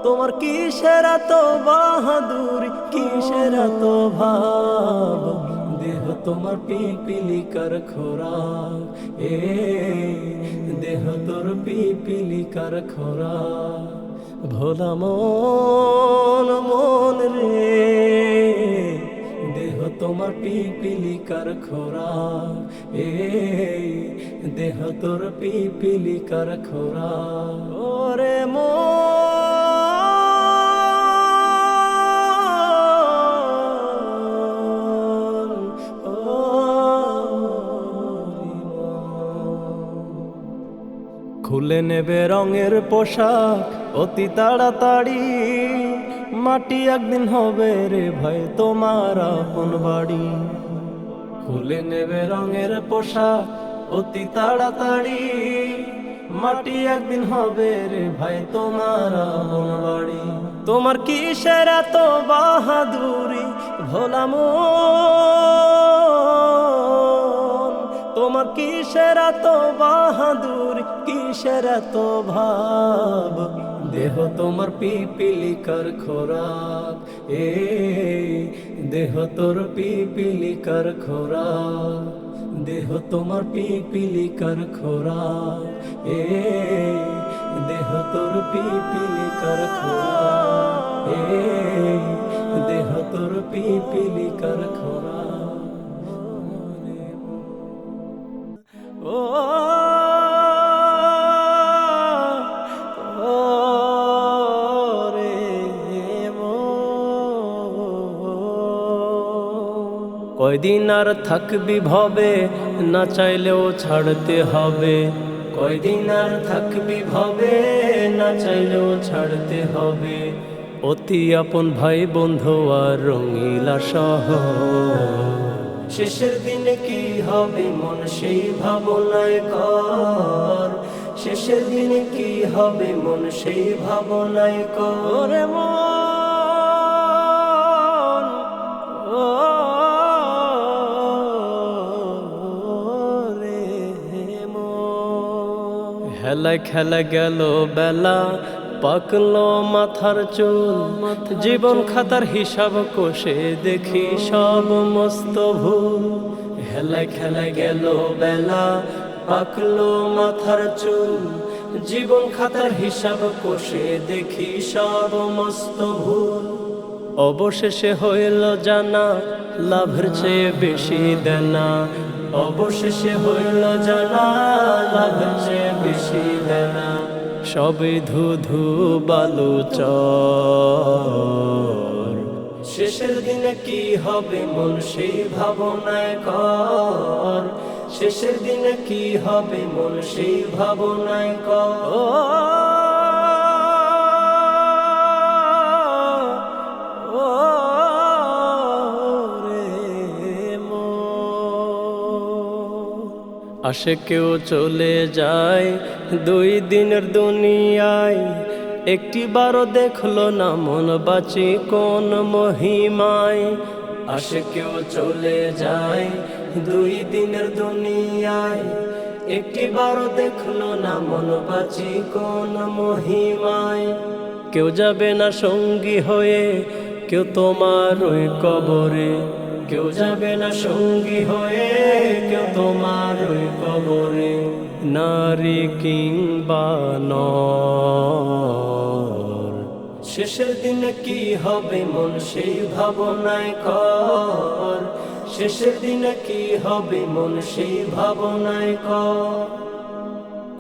তোমার কিসের এত বাহাদুরি, কিসের এত ভাব। দেহ তোমার পিপিলিকার খোরাক, দেহ তোর পিপিলিকার খোরাক। ভোলা মন মন রে, দেহ তোমার পিপিলিকার খোরাক, দেহ তোর পিপিলিকার খোরাক। ওরে খুলে নেবে রঙের পোশাক অতি তাড়াতাড়ি, মাটি একদিন হবে রে ভাই তোমার আপন বাড়ি। খুলে নেবে রঙের পোশাক অতি তাড়াতাড়ি, মাটি একদিন হবে রে ভাই তোমার আপন বাড়ি। তোমার কিসের এত বাহাদুরি ভোলা মন, তোমার কিসের এত বাহাদুরি, কিসের এত ভাব। দেহ তোমার পিপিলিকার খোরাক, দেহ তোর পিপিলিকার খোরাক। দেহ তোমার পিপিলিকার খোরাক, দেহ তোর পিপিলিকার খোরাক, দেহ তোর পিপিলিকার খোরাক। ও কয়দিন আর থাকবি ভবে, না চাইলেও ছাড়তে হবে। কয়দিন আর থাকবি ভবে, না চাইলেও ছাড়তে হবে। অতি আপন ভাই বন্ধু আর রঙিলা শহর, শেষের দিনে কি হবে মন সেই ভাবনায় কর। শেষের দিনে কি হবে মন সেই ভাবনায় কর। হেলায় খেলা গেল বেলা, পাকলো মাথার চুল, জীবন খাতার হিসাব কষে দেখি সব মস্ত ভুল। হেলায় খেলা গেল বেলা, পাকলো মাথার চুল, জীবন খাতার হিসাব কষে দেখি সব মস্ত ভুল। অবশেষে হইল জানা, লাভের চেয়ে বেশি দেনা। অবশেষে হইল জানা, লাভের চেয়ে বেশি দেনা। সবে ধুধু বালু চর, শেষের দিনে কি হবে মন সেই ভাবনায় কর। শেষের দিনে কি হবে মন সেই ভাবনায় কর। আসে কেউ চলে যায় 2 দিনের দুনিয়ায়, একটি বারও দেখলো না মন বাঁচি কোন মহিমায়। আসে কেউ চলে যায় 2 দিনের দুনিয়ায়, একটি বারও দেখলো না মন বাঁচি কোন মহিমায়। কেউ যাবে না সঙ্গী হয়ে, কেউ তোমার ওই কবরে। কেউ যাবে না সঙ্গী হয়ে, কেউ তোমার ওই কবরে। নারী কিংবা নর, শেষের দিনে কি হবে মন সেই ভাবনায় কর। শেষের দিনে কি হবে মন সেই ভাবনায় কর।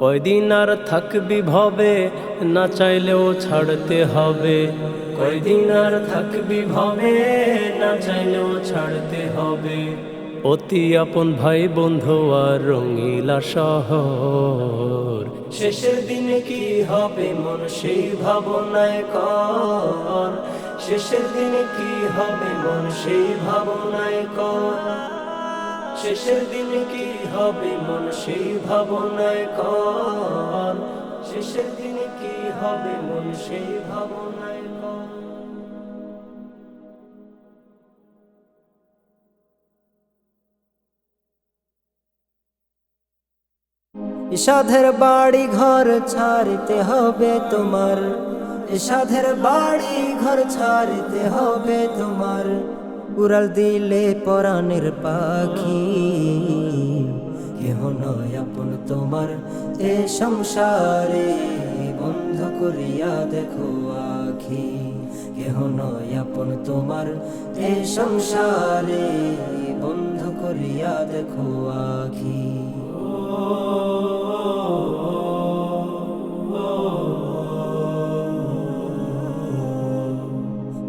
কয়দিন আর থাকবি ভবে, না চাইলেও ছাড়তে হবে। কয়দিন আর থাকবি ভবে, না চাইলেও ছাড়তে হবে। অতি আপন ভাই বন্ধু আর রঙিলা শহর, শেষের দিনে কি হবে মন সেই ভাবনায় কর। শেষের দিনে কি হবে মন সেই ভাবনায় কর। শেষের দিনে কি হবে মন সেই ভাবনায় কর। শেষের দিনে কি হবে মন সেই ভাবনায় কর। সাধের বাড়ি ঘর ছাড়তে হবে তোমার। সাধের বাড়ি ঘর ছাড়তে হবে তোমার। উড়াল দিলে পরাণের পাখি, কেহ নয় আপন তোমার এ সংসারে। বন্ধ করিয়া দেখো আখি, কেহ নয় আপন তোমার এ সংসারে। বন্ধ করিয়া দেখো আখি।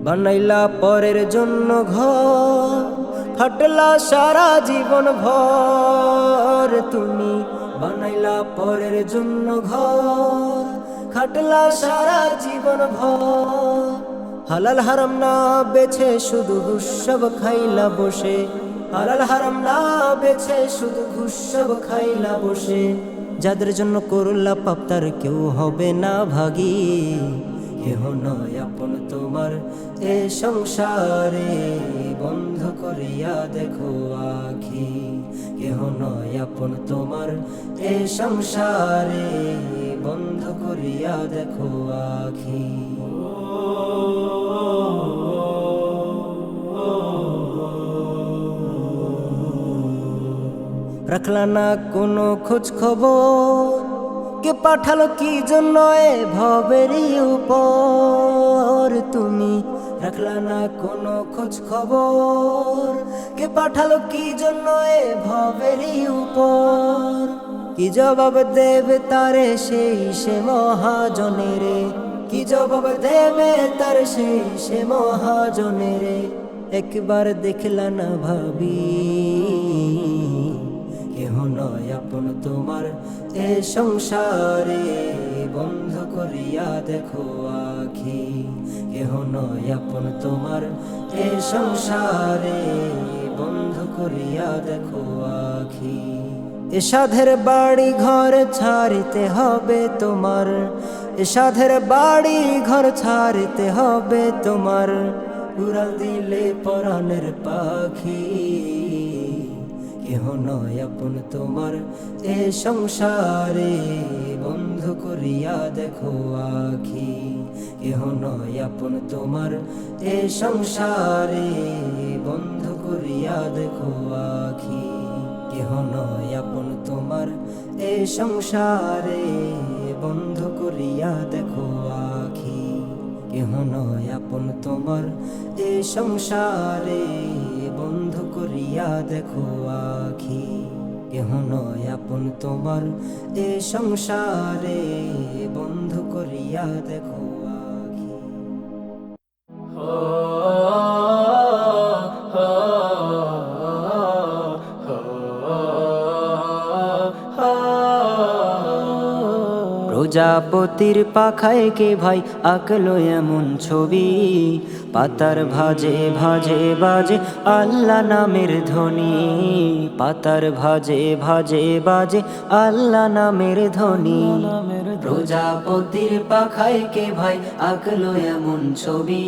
বানাইলা পরের জন্য ঘর, খাটলা সারা জীবন ভর। তুমি বানাইলা পরের জন্য ঘর, খাটলা সারা জীবন ভর। হালাল হারাম না বেছে শুধু ঘুষ সব খাইলা বসে। হালাল হারাম না বেছে শুধু ঘুষ সব খাইলা বসে। যাদের জন্য করলা পাপ তার কেউ হবে না ভাগী। কেহ নয় আপন তোমার এ সংসারে। বন্ধ করিয়া দেখো আখি, কেহ নয় আপন তোমার এ সংসারে। বন্ধ করিয়া দেখো আখি। রাখলা না কোনো খোঁজ খবর, কে পাঠালো কি জন্য এ ভবেরই উপর। তুমি রাখলা না কোনো খোঁজ খবর, কে পাঠালো কি জন্য এ ভবেরই উপর। কি জবাব দেবে তারে সেই সে মহাজনেরে। কি জবাব দেবে তার সেই সে মহাজনেরে। একবার দেখলা না ভাবি, কেহ নয় আপন তোমার এ সংসারে। বন্ধ করিয়া দেখো আখি, কেহ নয় আপন তোমার এ সংসারে। বন্ধ করিয়া দেখো আখি। এ সাধের বাড়ি ঘর ছাড়তে হবে তোমার। এ সাধের বাড়ি ঘর ছাড়তে হবে তোমার। উড়াল দিলে পরাণের পাখি, কেহ নয় আপন তোমার এ সংসারে। বন্ধ করিয়া দেখো আখি, কেহ নয় আপন তোমার এ সংসারে, বন্ধ করিয়া দেখো আখি, কেহ নয় আপন তোমার এ সংসারে, বন্ধ করিয়া দেখো আখি, কেহ নয় আপন তোমার এ সংসারে, বন্ধ করিয়া দেখো আখি, কেহ নয় আপন তোমার এ সংসারে, বন্ধ করিয়া দেখো আখি। প্রজাপতির পাখায় কে ভাই আঁকলো এমন ছবি, পাতার ভাজে ভাজে বাজে আল্লাহ নামের ধ্বনি, পাতার ভাজে ভাজে বাজে আল্লাহ নামের ধ্বনি। প্রজাপতির পাখায় কে ভাই আঁকলো এমন ছবি,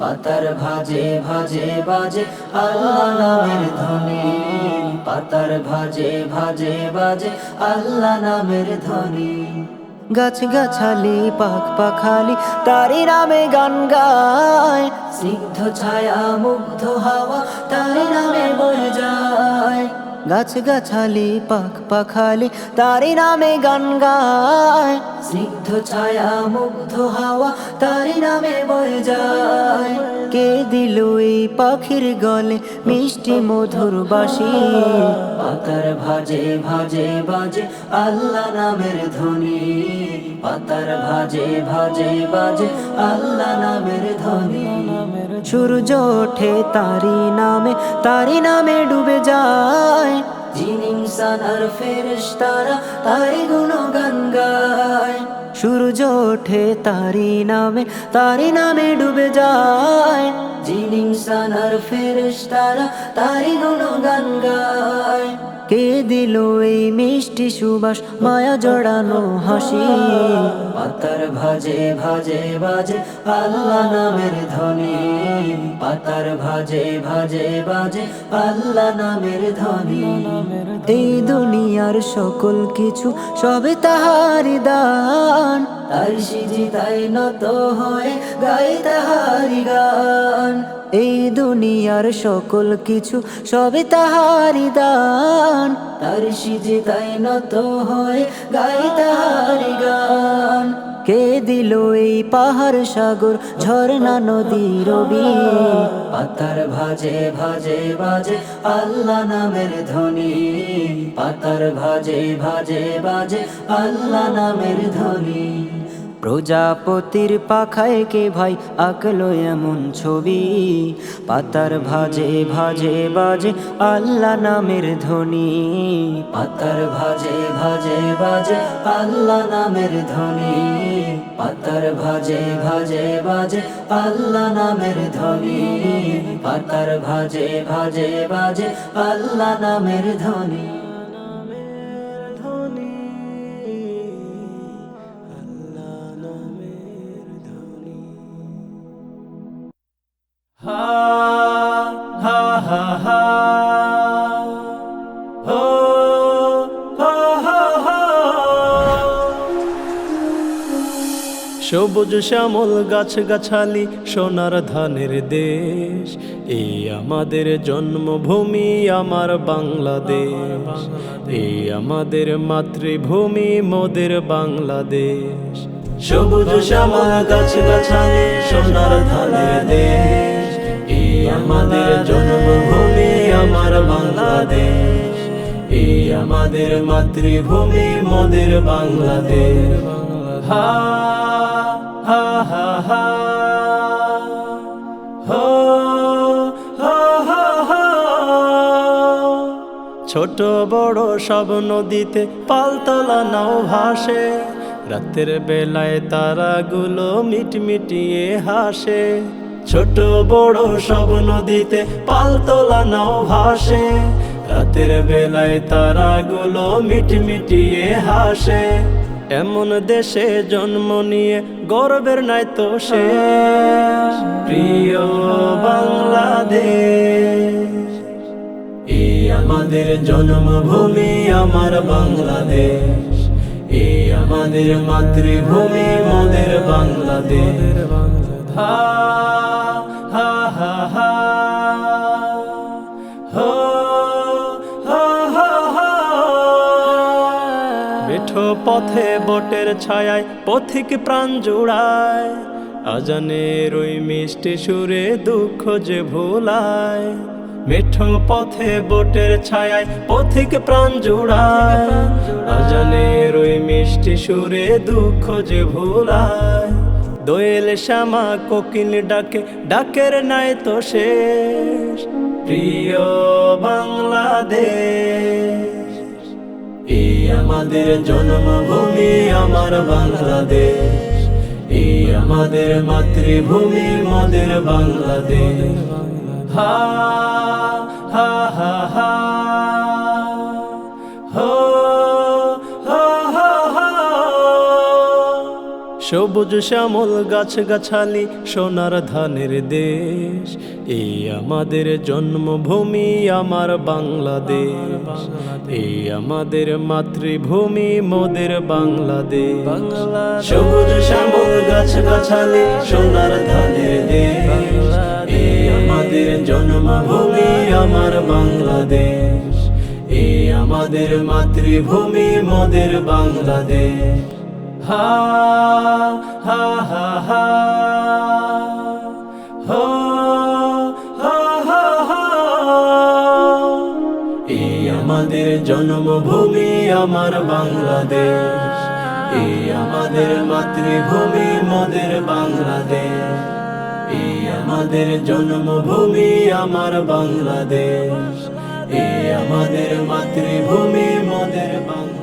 পাতার ভাজে ভাজে বাজে আল্লাহ নামের ধ্বনি, পাতার ভাজে ভাজে বাজে আল্লাহ নামের ধ্বনি। গাছ গাছালি পাখ পাখালি তারি নামে গান গায়, স্নিগ্ধ ছায়া মুগ্ধ হাওয়া তারি নামে বয়ে যায়। গাছ গাছালি পাখ পাখালি তারি নামে গান গায়, স্নিগ্ধ ছায়া মুগ্ধ হাওয়া তারি নামে বয়ে যায়। কে দিল এই পাখির গলে মিষ্টি মধুর বাঁশি, পাতার ভাজে ভাজে বাজে আল্লাহ নামের ধ্বনি, পাতার ভাজে ভাজে বাজে আল্লাহ নামের ধ্বনি। সূর্য ওঠে তারি নামে ডুবে যায়, জিন ইনসান আর ফেরেশতারা তারি গুণগান গায়। সূর্য ওঠে তারি নামে ডুবে যায়, জিন ইনসান আর ফেরেশতারা তারি গুণগান গায়। কে দিল এই মিষ্টি সুবাস মায়া জড়ানো হাসি, পাতার ভাজে ভাজে বাজে আল্লাহ নামের ধ্বনি, পাতার ভাজে ভাজে বাজে আল্লাহ নামের ধ্বনি। এই দুনিয়ার সকল কিছু সবে তাহারি দান, তার সিজদায় নত হয়ে গাই তাহারি গান। এই দুনিয়ার সকল কিছু সবে তাহারি দান, তার সিজদায় নত হয়ে গাই তাহারি গান। কে দিল এই পাহাড় সাগর ঝর্ণা নদী রবি, পাতার ভাজে ভাজে বাজে আল্লাহ নামের ধ্বনি, পাতার ভাজে ভাজে বাজে আল্লাহ নামের ধ্বনি। প্রজাপতির পাখায় কে ভাই আঁকলো এমন ছবি, পাতার ভাজে ভাজে বাজে আল্লাহ নামের ধ্বনি, পাতার ভাজে ভাজে বাজে আল্লাহ নামের ধ্বনি, পাতার ভাজে ভাজে বাজে আল্লাহ নামের ধ্বনি, পাতার ভাজে ভাজে বাজে আল্লাহ নামের ধ্বনি। হা হা হা হা হো হা হা হা। সবুজ শ্যামল গাছ গাছালি সোনার ধানের দেশ, এই আমাদের জন্মভূমি আমার বাংলাদেশ, এই আমাদের মাতৃভূমি মোদের বাংলাদেশ। সবুজ শ্যামল গাছ গাছালি সোনার ধানের দেশ, এই আমাদের জন্মভূমি আমার বাংলাদেশ, এই আমাদের মাতৃভূমি মোদের বাংলাদেশ। হা হা হা হা হো হা হা হা। ছোট বড় সব নদীতে পালতোলা নাও ভাসে, রাতের বেলায় তারাগুলো মিটমিটিয়ে হাসে। ছোট বড় সব নদীতে পালতোলা নাও ভাসে, রাতের বেলায় তারাগুলো মিটমিটিয়ে হাসে। এমন দেশে জন্ম নিয়ে গর্বের নাই তো শেষ, প্রিয় বাংলাদেশ, এই আমাদের জন্মভূমি আমার বাংলাদেশ, এই আমাদের মাতৃভূমি মোদের বাংলাদেশ। হা হা হা হা হো হা হা হা। মেঠো পথে বটের ছায়ায় পথিক প্রাণ জুড়ায়, আজানের ওই মিষ্টি সুরে দুঃখ যে ভোলায়। মেঠো পথে বটের ছায়ায় পথিক প্রাণ জুড়ায়, আজানের ওই মিষ্টি সুরে দুঃখ যে ভোলায়। দোয়েল শ্যামা কোকিল ডাকে, ডাকের নাই তো শেষ, প্রিয় বাংলাদেশ। এই আমাদের জন্মভূমি আমার বাংলাদেশ, এই আমাদের মাতৃভূমি মোদের বাংলাদেশ। হা হা হা হা হো হা হা হা। সবুজ শ্যামল গাছ গাছালি সোনার ধানের দেশ, এই আমাদের জন্মভূমি আমার বাংলাদেশ। এই আমাদের মাতৃভূমি মোদের বাংলাদেশ। সবুজ শ্যামল গাছ গাছালি সোনার ধানের দেশ, এই আমাদের জন্মভূমি আমার বাংলাদেশ। এই আমাদের মাতৃভূমি মোদের বাংলাদেশ। হা হা হা হা হো হা হা হা। এই আমাদের জন্মভূমি আমার বাংলাদেশ, এই আমাদের মাতৃভূমি মোদের বাংলাদেশ। এই আমাদের জন্মভূমি আমার বাংলাদেশ, এই আমাদের মাতৃভূমি মোদের বাংলাদেশ।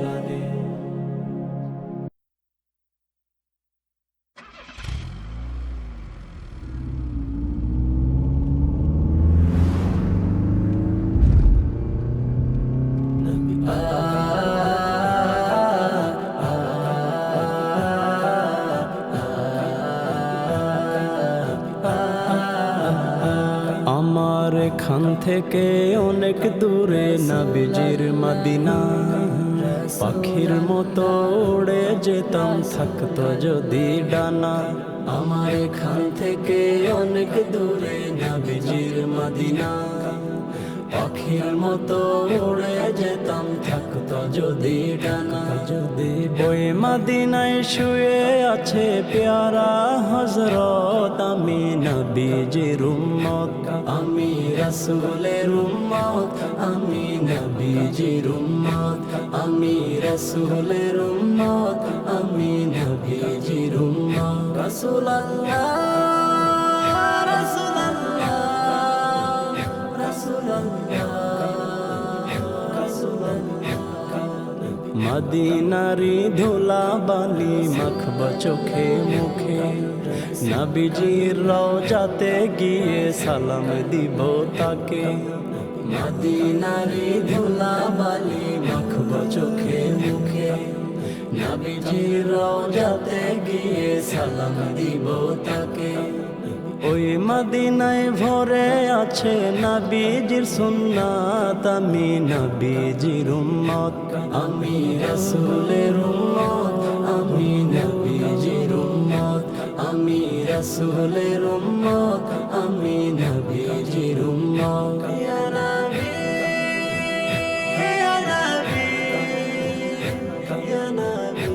আমার এখান থেকে অনেক দূরে নবীজির মদিনা, পাখির মতো উড়ে যেতাম থাকতো যদি ডানা। আমার এখান থেকে অনেক দূরে নবীজির মদিনা, পাখির মতো উড়ে যেতাম থাকতো যদি ডানা। যদি ওই মদিনায় শুয়ে আছে প্যারা হযরত, আমি নবীজির উম্মত, আমি রাসূলের উম্মত, আমি নবীজির উম্মত, আমি রাসূলের উম্মত, আমি নবীজির উম্মত। রাসূলুল্লাহ রাসূলুল্লাহ রাসূলুল্লাহ রাসূলুল্লাহ। মদিনারি ধুলা বালি মাখব চোখে মুখে, নবীজির রওজাতে গিয়ে সালাম দিব তাকে। মদিনারি ধুলা বালি মাখব চোখে মুখে, নবীজির রওজাতে গিয়ে সালাম দিব তাকে। ওই মদিনায় ভরে আছে নবীজির সুন্নাত, আমি নবীজির উম্মত, আমি রাসূলের উম্মত, আমি নবীজির উম্মত, আমি রাসূলের উম্মত, আমি নবীজির উম্মত। ইয়া নবী ইয়া নবী ইয়া নবী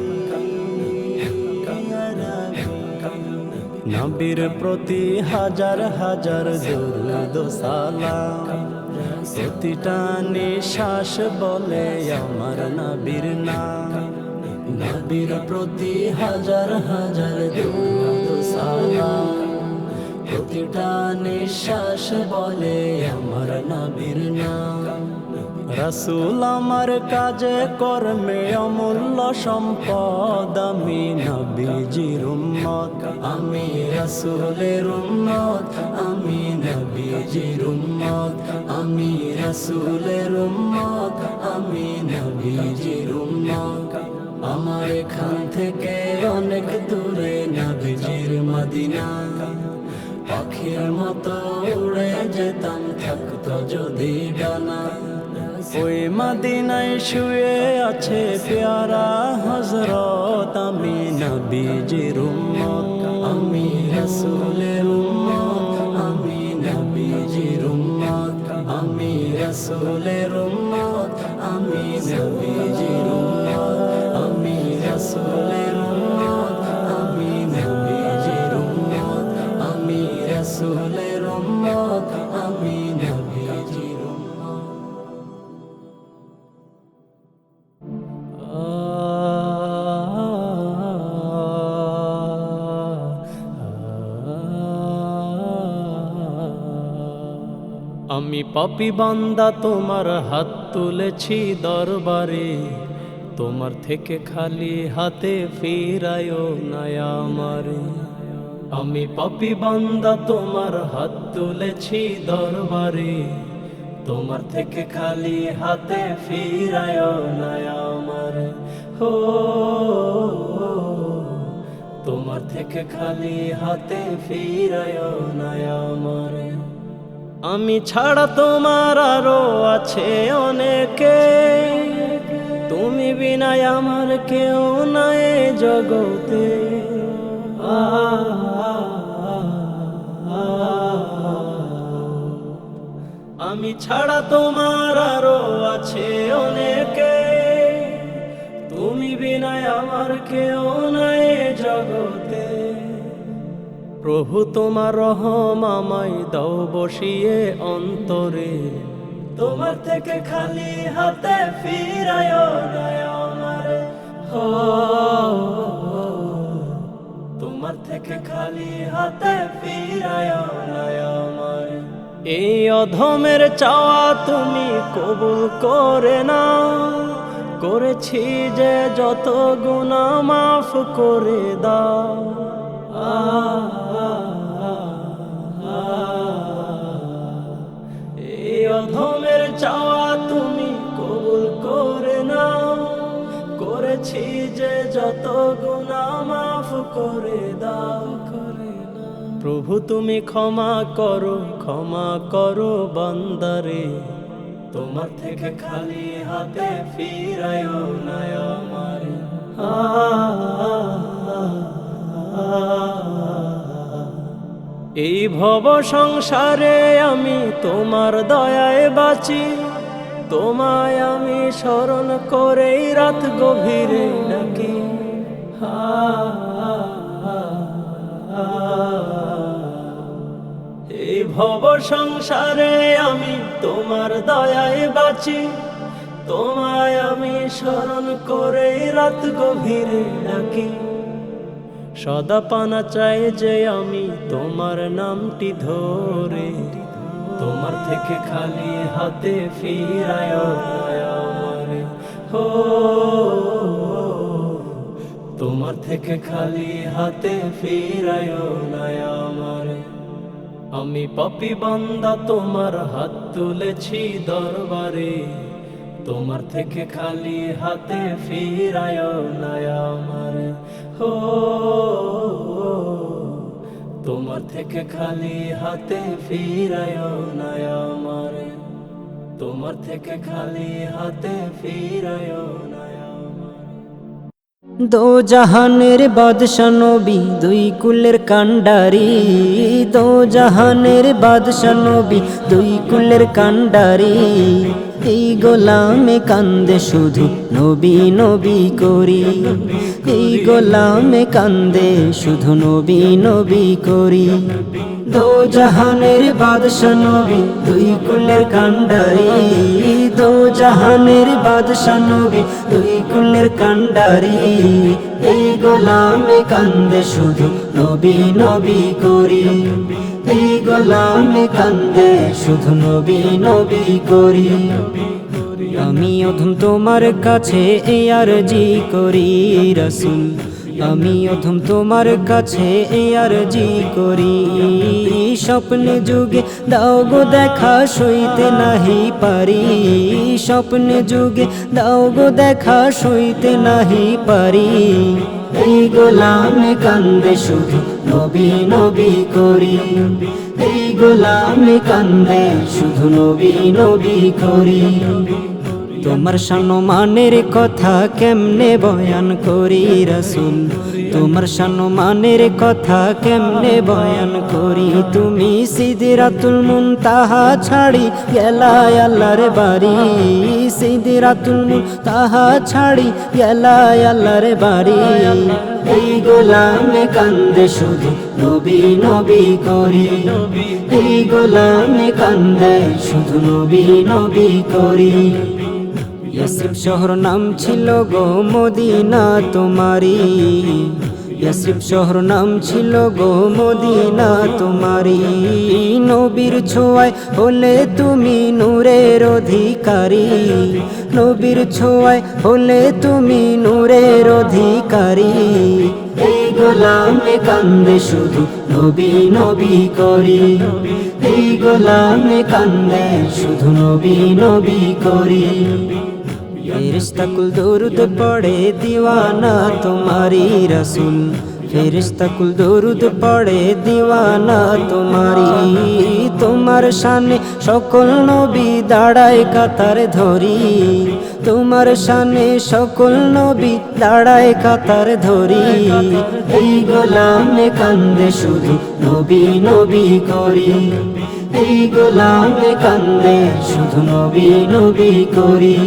ইয়া নবী। নবীর প্রতি হাজার হাজার দরুদ ও সালাম, প্রতিটা নিঃশ্বাস বলে আমার নবীর নাম। নবীর প্রতি হাজার হাজার দরুদ ও সালাম, প্রতিটা নিঃশ্বাস বলে আমার নবীর নাম। রাসূল আমার কাজে কর্মে অমূল্য সম্পদ, আমি নবীজির উম্মত, আমি রাসূলের উম্মত, আমি নবীজির উম্মত, আমি রাসূলের উম্মত, আমি নবীজির উম্মত। আমার এখান থেকে অনেক দূরে নবীজির মদিনা, পাখির মতো উড়ে যেতাম থাকতো যদি ডানা। ওই মদিনায় শুয়ে আছে প্যারা হযরত, আমি নবীজির উম্মত, আমি রাসূলের উম্মত, আমি নবীজির উম্মত, আমি রাসূলের উম্মত, আমি নবীজির উম্মত, আমি রাসূলের উম্মত, আমি নবীজির উম্মত, আমি রাসূলের উম্মত, আমি নবীজির উম্মত। আমি পাপী বান্দা তোমার হাত তুলেছি দরবারে, তোমার থেকে খালি হাতে ফিরায়ো না আমারে। আমি পাপী বান্দা তোমার হাত তুলেছি দরবারে, তোমার থেকে খালি হাতে ফিরায়ো না আমারে। হো তোমার থেকে খালি হাতে ফিরায়ো না আমারে। আমি ছাড়া তোমার আরো আছে অনেকে, তুমি বিনা আমার কেউ নাই জগতে। আমি ছাড়া তোমার আরো আছে অনেকে, তুমি বিনা আমার কেউ নাই জগতে। প্রভু তোমার রহম আমায় দাও বসিয়ে অন্তরে, তোমার থেকে খালি হাতে ফিরায়ো না আমারে। হো তোমার থেকে খালি হাতে ফিরায়ো না আমারে। এই অধমের চাওয়া তুমি কবুল করে নাও, করেছি যে যত গুনাহ মাফ করে দাও। এই অধমের চাওয়া তুমি কবুল করে নাও, করেছি যে যত গুনাহ মাফ করে দাও। প্রভু তুমি ক্ষমা করো বান্দারে, তোমার থেকে খালি হাতে ফিরায়ো না আমারে। এই ভব সংসারে আমি তোমার দয়ায় বাঁচি, তোমায় আমি স্মরণ করেই রাত গভীরে ডাকি। এই ভব সংসারে আমি তোমার দয়ায় বাঁচি, তোমায় আমি স্মরণ করেই রাত গভীরে ডাকি। সদা পানা চাই যে আমি তোমার নামটি ধরে, তোমার থেকে খালি হাতে ফিরায়ো না আমারে। হো তোমার থেকে খালি হাতে ফিরায়ো না আমারে। আমি পাপী বান্দা তোমার হাত তুলেছি দরবারে, তোমার থেকে খালি হাতে ফিরায়ো না আমারে। হো তোমার থেকে খালি হাতে ফিরায়ো না আমারে, তোমার থেকে খালি হাতে ফিরায়ো না আমারে। দো জাহানের বাদশা নবী, দুই কুলের কান্ডারি। দো জাহানের বাদশা নবী, দুই কুলের কান্ডারি। এই গোলামে কান্দে শুধু নবী নবী করি, এই গোলামে কান্দে শুধু নবী নবী করি। দো জাহানের বাদশা নবী, দুই কুলের কান্ডারি। দো জাহানের বাদশা নবী, দুই কুলের কান্ডারি। এই গোলামে কান্দে শুধু নবী নবী করি, এই গোলামে কান্দে শুধু নবী নবী করি। আমি অধম তোমার কাছে এই আরজি করি রাসূল, আমি অধম তোমার কাছে এই আরজি করি। স্বপ্নে যুগে দাও গো দেখা সইতে নাহি পারি, স্বপ্নে যুগে দাও গো দেখা সইতে নাহি পারি। এই গোলামে কান্দে শুধু নবী নবী করি, এই গোলামে কান্দে শুধু নবী নবী করি। তোমার সম্মানের কথা কেমনে বয়ান করি রাসূল, তোমার সম্মানের কথা কেমনে বয়ান করি। তুমি সিদরাতুল মুনতাহা ছাড়ি গেলা আল্লাহর বাড়ি, সিদরাতুল মুনতাহা ছাড়ি গেলা আল্লাহর বাড়ি। এই গোলামে কান্দে শুধু নবী নবী করি, এই গোলামে কান্দে শুধু নবী নবী করি। ইয়াসরিব শহর নাম ছিল গো মদিনা তোমারি, ইয়াসরিব শহর নাম ছিল গো মদিনা তোমারি। নবীর ছোঁয়ায় হলে তুমি নূরের অধিকারী, নবীর ছোঁয়ায় হলে তুমি নূরের অধিকারী। এই গোলামে কান্দে শুধু নবী নবী করি, এই গোলামে কান্দে শুধু নবী নবী করি। ফেরেশতা কুল দরুদ পড়ে দিওয়ানা তোমারি রাসূল, ফেরেশতা কুল দরুদ পড়ে দিওয়ানা তোমারি। তোমার শানে সকল নবী দাঁড়ায় কাতার ধরি, তোমার শানে সকল নবী দাঁড়ায় কাতার ধরি। এই গোলামে কান্দে শুধু নবী নবী করি, এই গোলামে কান্দে শুধু নবী নবী করি।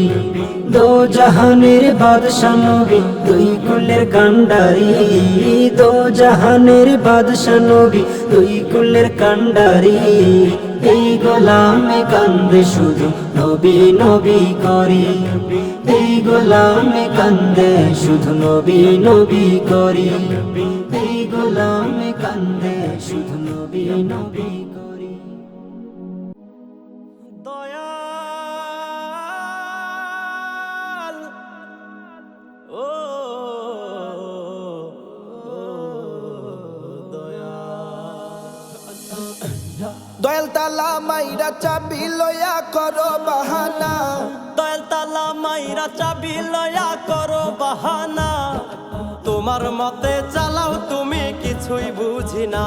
দো জাহানের বাদশা নবী দুই কুলের কান্ডারি, দো জাহানের বাদশা নবী দুই কুলের কান্ডারি। এই গোলামে কান্দে শুধু নবী নবী করি, এই গোলামে কান্দে শুধু নবী নবী করি, এই গোলামে কান্দে শুধু নবী নবী করি। দয়াল ও দয়াল তালা মাইরা চাবি লয়া করো বাহানা, দয়াল তালা মাইরা চাবি লয়া করো বাহানা। তোমার মতে চালাও তুমি কিছুই বুঝি না,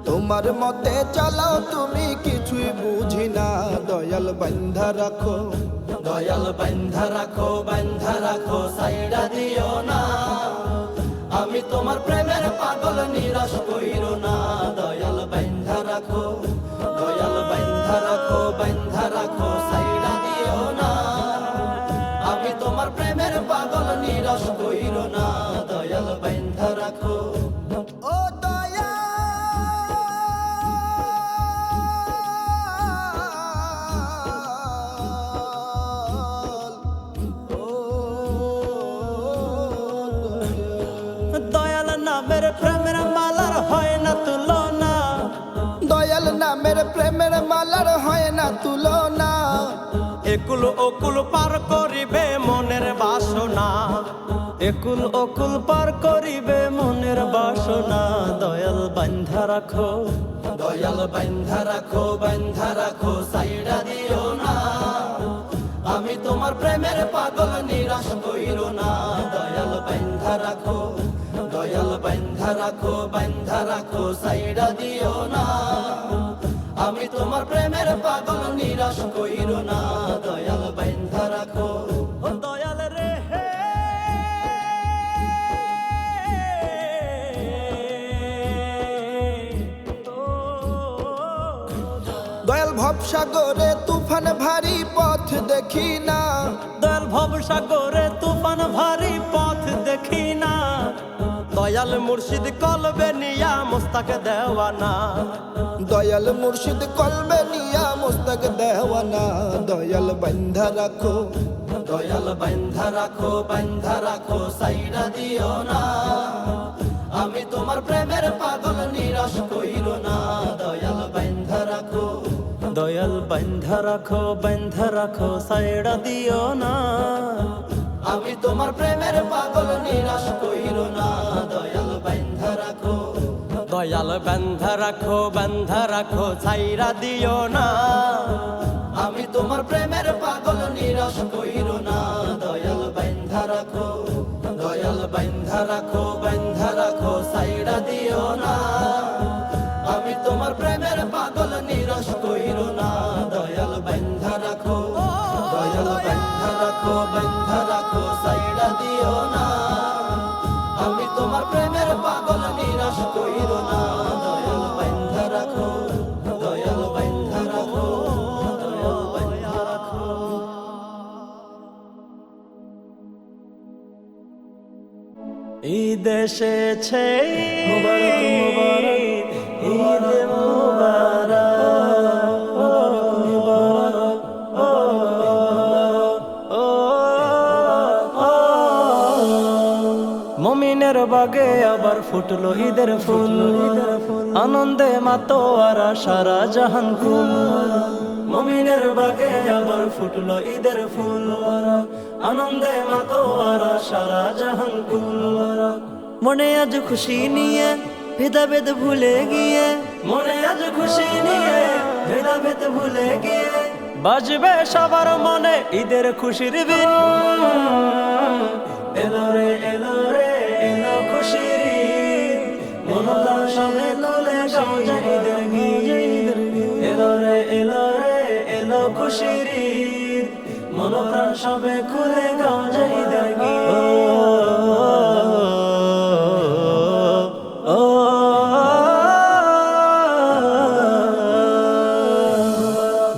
তোমার মতে চালাও তুমি কিছুই বুঝি না। দয়াল বান্ধা রাখো, দয়াল বান্ধা রাখো, বান্ধা রাখো সাইডা দিও না। আমি তোমার প্রেমের পাগল নিরাশ কইরো না। দয়াল বান্ধা রাখো, দয়াল বান্ধা রাখো, বান্ধা রাখো সাইডা দিও না। আমি তোমার প্রেমের পাগল নিরাশ কইরো না। দয়াল বান্ধা রাখো। ও দয়াল দয়াল নামের প্রেমের মালার হয় না তুলনা, দয়াল নামের প্রেমের মালার হয় না তুলনা। একুল ওকুল পার করিবে মনের বাসনা, একুল ওকুল পার করিবে মনের বাসনা। দয়াল বান্ধা রাখো, দয়াল বান্ধা রাখো, বান্ধা রাখো সাইডা দিও না। আমি তোমার প্রেমের পাগল নিরাশ কইরো না। দয়াল বান্ধা রাখো, দয়াল বান্ধা রাখো, বান্ধা রাখো সাইডা দিও না। আমি তোমার প্রেমের পাগল নিরাশ কইরো না। দয়াল বান্ধা রাখো। ও দয়াল রে হে দয়াল ভবসাগরে তুফান ভারী পথ দেখি না, দয়াল ভবসাগরে তুফান ভারী পথ দেখি না। দয়াল মুর্শিদ কলবে নিয়া মুস্তাক দেওয়ানা, দয়াল মুর্শিদ কলবে নিয়া মুস্তাক দেওয়ানা। দয়াল বান্ধা রাখো, দয়াল বান্ধা রাখো, বান্ধা রাখো সাইডা দিও না। আমি তোমার প্রেমের পাগল নিরাশ কইরো না। দয়াল বান্ধা রাখো, দয়াল বান্ধা রাখো, বান্ধা রাখো সাইডা দিও না। আমি তোমার প্রেমের পাগল নিরাশ কইরো না। দয়াল বান্ধা রাখো, দয়াল বান্ধা রাখো, বান্ধা রাখো ছাইরা দিও না। আমি তোমার প্রেমের পাগল নিরাশ কইরো না। দয়াল বান্ধা রাখো, দয়াল বান্ধা রাখো, বান্ধা রাখো সাইরা দিও না। আমি তোমার প্রেমের পাগল নিরাশ কইরো না। দয়াল বান্ধা রাখো, দয়াল বান্ধা ঈদ এসেছে মুবারক মুবারক ঈদ মুবারক মুমিনের বাগে আবার ফুটলো ঈদের ফুল আনন্দে মাতোয়ারা সারা জাহান কুল মুমিনের বাগে আবার ফুটলো ঈদের ফুল আনন্দে মাতোয়ারা সারা জাহান কুল মনে আজ খুশি নিয়ে ভেদাভেদ ভুলে গিয়ে মনে আজ খুশি নিয়ে ভেদাভেদ ভুলে গিয়ে বাজবে সবার মনে ঈদের খুশির বিন এলো রে এলো রে এলো খুশির ঈদ মনটা সবে তুলে গাও যে ঈদের গীত এলো রে এলো রে এলো খুশির ঈদ মনটা সবে খুলে গাও যে ঈদের গীত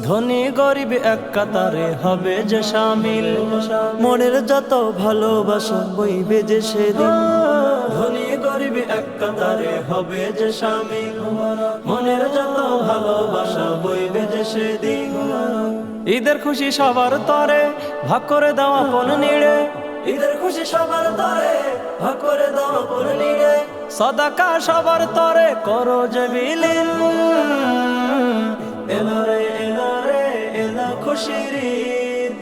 ধনী গরিব এক কাতারে হবে যে শামিল মনের যত ভালোবাসা বইবে যে সেদিন ধনী গরিব এক কাতারে হবে যে শামিল মনের যত ভালোবাসা বইবে যে সেদিন ঈদের খুশি সবার তরে ভাগ করে দাও আপন নিড়ে ঈদের খুশি সবার তরে ভাগ করে দাও আপন নিড়ে সদাকা সবার তরে করো যে বিলীন এলো রে এলো রে এলো খুশির ঈদ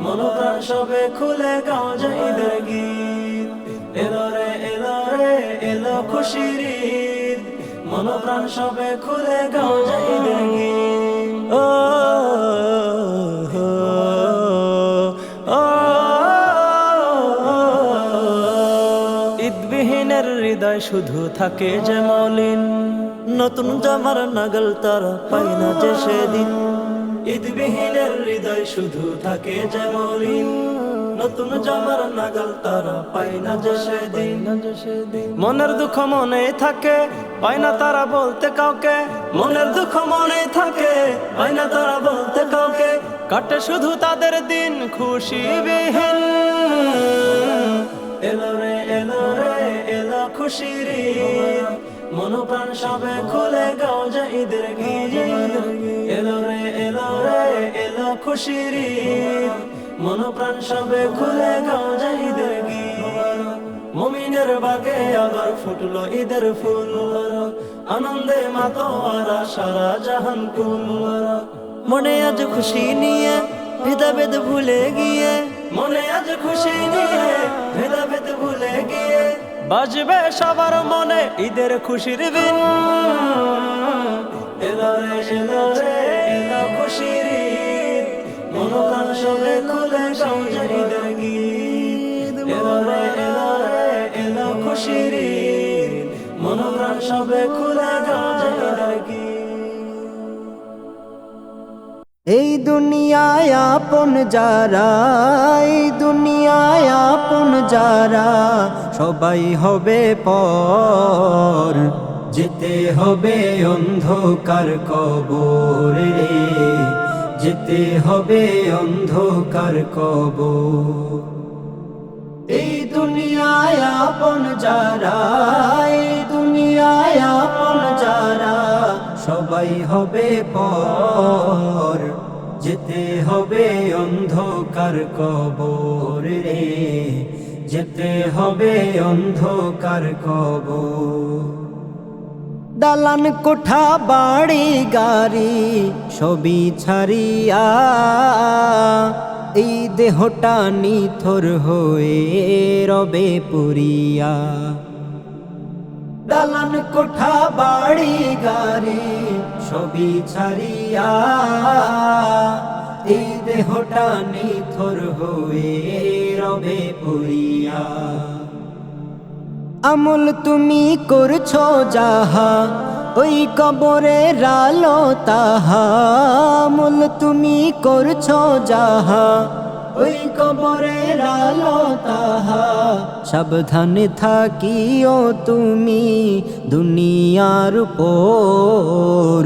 মন প্রাণ সবে খুলে গাও যে ঈদের গীত এলো রে এলো রে এলো খুশির ঈদ মন প্রাণ সবে খুলে গাও যে ঈদের গীত ও ঈদবিহীনের হৃদয় শুধু থাকে যে মলিন নতুন জামার নাগাল তারা পাই না যে সেদিন ঈদবিহীনের হৃদয় শুধু থাকে যে মলিন নতুন জামার নাগাল তারা পাই না যে সেদিন মনের দুঃখ মনে থাকে পায় না তারা বলতে কাউকে মনের দুঃখ মনে থাকে পায় না তারা বলতে কাউকে কাটে শুধু তাদের দিন খুশি বিহীন এলো রে এলো রে এলো খুশির ঈদ মন প্রাণ সবে খুলে গাও যে ঈদের গীত এলো রে এলো রে এলো খুশির ঈদ মন প্রাণ সবে খুলে গাও যে ঈদের গীত মুমিনের বাগে আবার ফুটলো ঈদের ফুল আনন্দে মাতোয়ারা সারা জাহান কুল মনে আজ খুশি নিয়ে ভেদাভেদ ভুলে গিয়ে মনে আজ খুশি নিয়ে ভেদাভেদ ভুলে গিয়ে বাজবে সবার মনে ঈদের খুশির বিন এলো রে এলো রে এলো খুশির ঈদ মন প্রাণ সবে খুলে গাও যে ঈদের গীত এলো রে এলো রে এলো খুশির ঈদ মন প্রাণ সবে খুলে গাও যে ঈদের গীত এই দুনিয়ায় আপন যারা এই দুনিয়ায় আপন যারা সবাই হবে পর যেতে হবে অন্ধকার কবরে যেতে হবে অন্ধকার কবর এই দুনিয়ায় আপন যারা এই দুনিয়ায় আপন যারা সবাই হবে পর যেতে হবে অন্ধকার কবরে যেতে হবে অন্ধকার কবর দালান কোঠা বাড়ি গাড়ি সবই ছাড়িয়া এই দেহটা নিথর হয়ে রবে পুরিয়া দালান কোঠা বাড়ি গাড়ি সবই ছাড়িয়া এই দেহটা নিথর হয়ে রবে পুরিয়া আমল তুমি করছো যাহা ওই কবরে রালো তাহা আমল তুমি করছো যাহা ওই কবরের আলো তাহা সাবধানে থাকিও তুমি দুনিয়ার উপর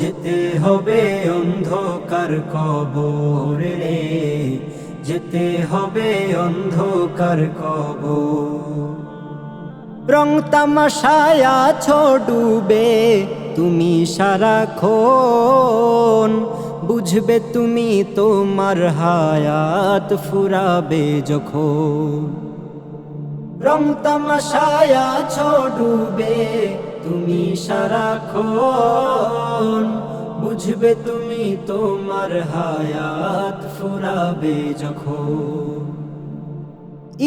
যেতে হবে অন্ধকার কবরে যেতে হবে অন্ধকার কবর রং তামাশায় আছো ডুবে তুমি সারাক্ষণ, বুঝবে তুমি তোমার হায়াত ফুরাবে যখন। রং তামাশায় আছো ডুবে তুমি সারাক্ষণ, বুঝবে তুমি তোমার হায়াত ফুরাবে যখন।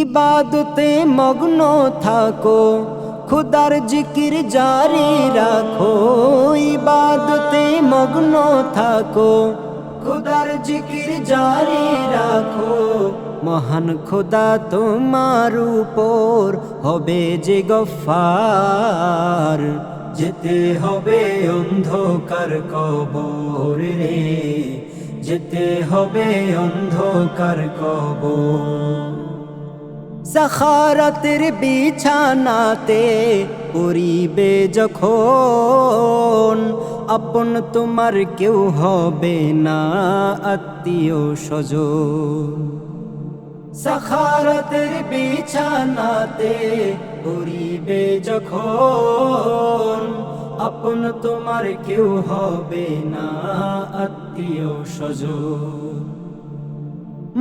ইবাদতে মগ্ন থাকো খুদার জিকির জারি রাখো, ইবাদতে মগ্ন থাকো খুদার জিকির জারি রাখো। মহান খোদা তোমার উপর হবে যে গফফার, যেতে হবে অন্ধকার কবর রে, যেতে হবে অন্ধকার কবর। সাখারাতের বিছানাতে পড়িবে যখন, আপন তোমার কেউ হবে না আত্মীয় স্বজন। সাখারাতের বিছানাতে পড়িবে যখন, আপন তোমার কেউ হবে না আত্মীয় স্বজন।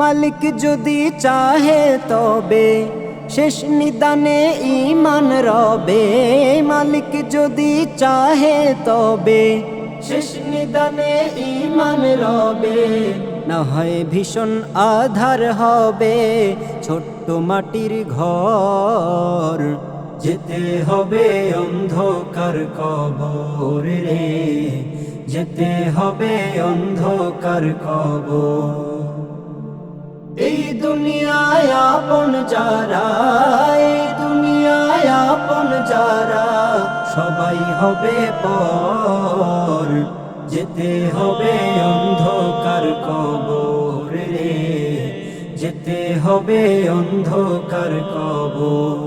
মালিক যদি চাহে তবে শেষ নিদানে ঈমান রবে, মালিক যদি চাহে তবে শেষ নিদানে ঈমান রবে। না হয় ভীষণ আধার হবে ছোট্ট মাটির ঘর, যেতে হবে অন্ধকার কবর রে, যেতে হবে অন্ধকার কবর। এই দুনিয়ায় আপন যারা, এই দুনিয়ায় আপন যারা সবাই হবে পর, যেতে হবে অন্ধকার কবর রে, যেতে হবে অন্ধকার কবর,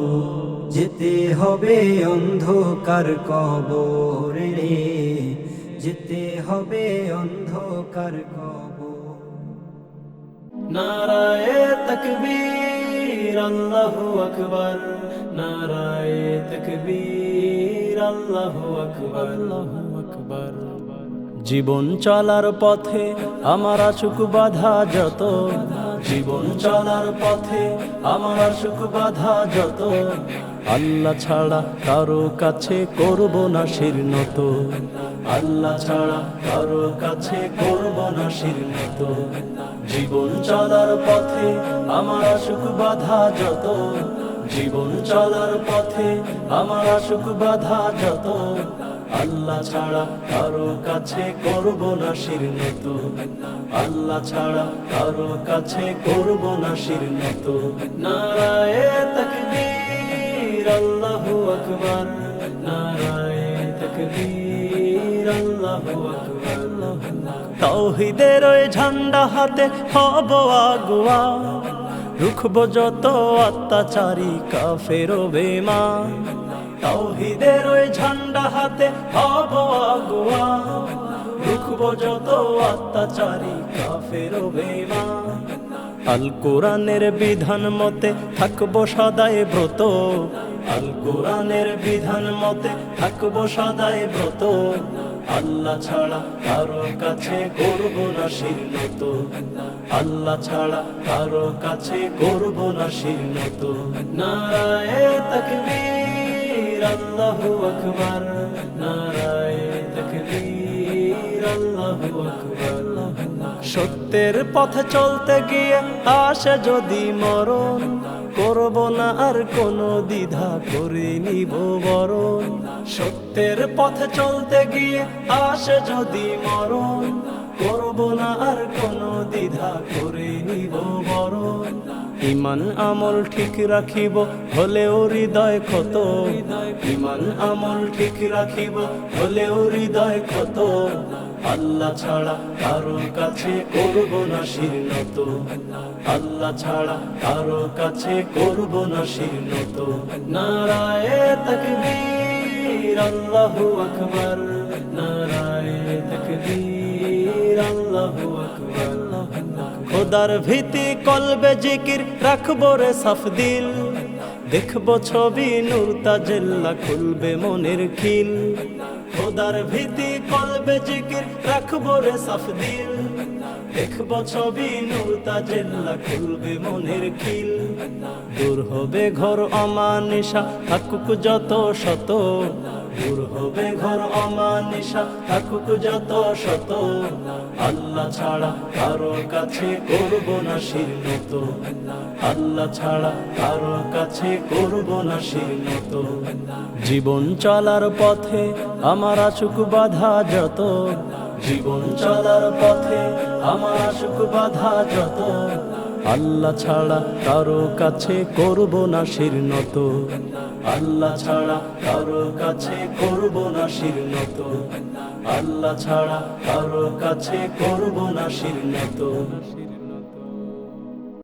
যেতে হবে অন্ধকার কবর রে, যেতে হবে অন্ধকার কবর। নারায়ে তাকবীর আল্লাহু আকবার, নারায়ে তাকবীর আল্লাহু আকবার, আল্লাহু আকবার। জীবন চলার পথে আমার আশুক বাধা যত, জীবন চলার পথে আমার আশুক বাধা যত, আল্লাহ ছাড়া কারো কাছে করব না শিরনত, আল্লাহ ছাড়া কারো কাছে করব না শিরনত। জীবন চলার পথে আমার আশুক বাধা যত, জীবন চলার পথে আমার আশুক বাধা যত, আল্লাহ ছাড়া কারো কাছে করব না শিরনত, আল্লাহ ছাড়া কারো কাছে করব না শিরনত। নারায়ে তাকবীর আল্লাহু আকবার, নারায়ে তাকবীর আল্লাহু আকবার। তাওহীদের ওই ঝান্ডা হাতে হব আগুয়া, রুখব যত অত্যাচারী কাফের ও বেঈমান। তাওহীদের ওই ঝান্ডা হাতে হব আগুয়া, রুখব যত অত্যাচারী কাফের ও বেঈমান। আল কোরআনের বিধান মতে থাকব সদাই ব্রত, আল কোরআনের বিধান মতে থাকব সদাই ব্রত, আল্লাহ ছাড়া কারো কাছে করব না শিরনত, আল্লাহ ছাড়া কারো কাছে করব না শিরনত। নারায়ে তাকবীর আল্লাহু আকবার, নারায়ে তাকবীর আল্লাহু আকবার। সত্যের পথে চলতে গিয়ে আসে যদি মরণ, করব না আর কোনো দ্বিধা করে নিব বরণ। সত্যের পথে চলতে গিয়ে আসে যদি মরণ, করব না আর কোনো দ্বিধা করে নিব বরণ। ঈমান আমল ঠিক রাখিব হলেও হৃদয় ক্ষত, ঈমান আমল ঠিক রাখিব হলেও হৃদয় ক্ষত, আল্লাহ ছাড়া কারো কাছে করব না শিরনত, আল্লাহ ছাড়া কারো কাছে করব না শিরনত। নারায়ে তাকবীর আল্লাহু আকবার, নারায়ে তাকবীর আল্লাহু আকবার। খোদার ভীতি কলবে জিকির রাখবো রে সাফ দিল, দেখবো ছবি নূর তাজেল্লা খুলবে মনের খিল খোদার ভীতি করবে জিকির রাখবো রে সাফ দিল দেখবো ছবি নূর তাজেল্লা খুলবে মনের খিল দূর হবে ঘর অমানিসা থাকুক যত শত দূর হবে ঘর অমানিসা থাকুক যত শত আল্লাহ ছাড়া কারো কাছে করব না শিরনত আল্লাহ ছাড়া কারো কাছে করব না শিরনত জীবন চলার পথে আমার আশুক বাধা যত জীবন চলার পথে আমার আশুক বাধা যত আল্লাহ ছাড়া কারো কাছে করব না শিরনত আল্লাহ ছাড়া কারো কাছে করব না শিরনত আল্লাহ ছাড়া কারো কাছে করব না শিরনত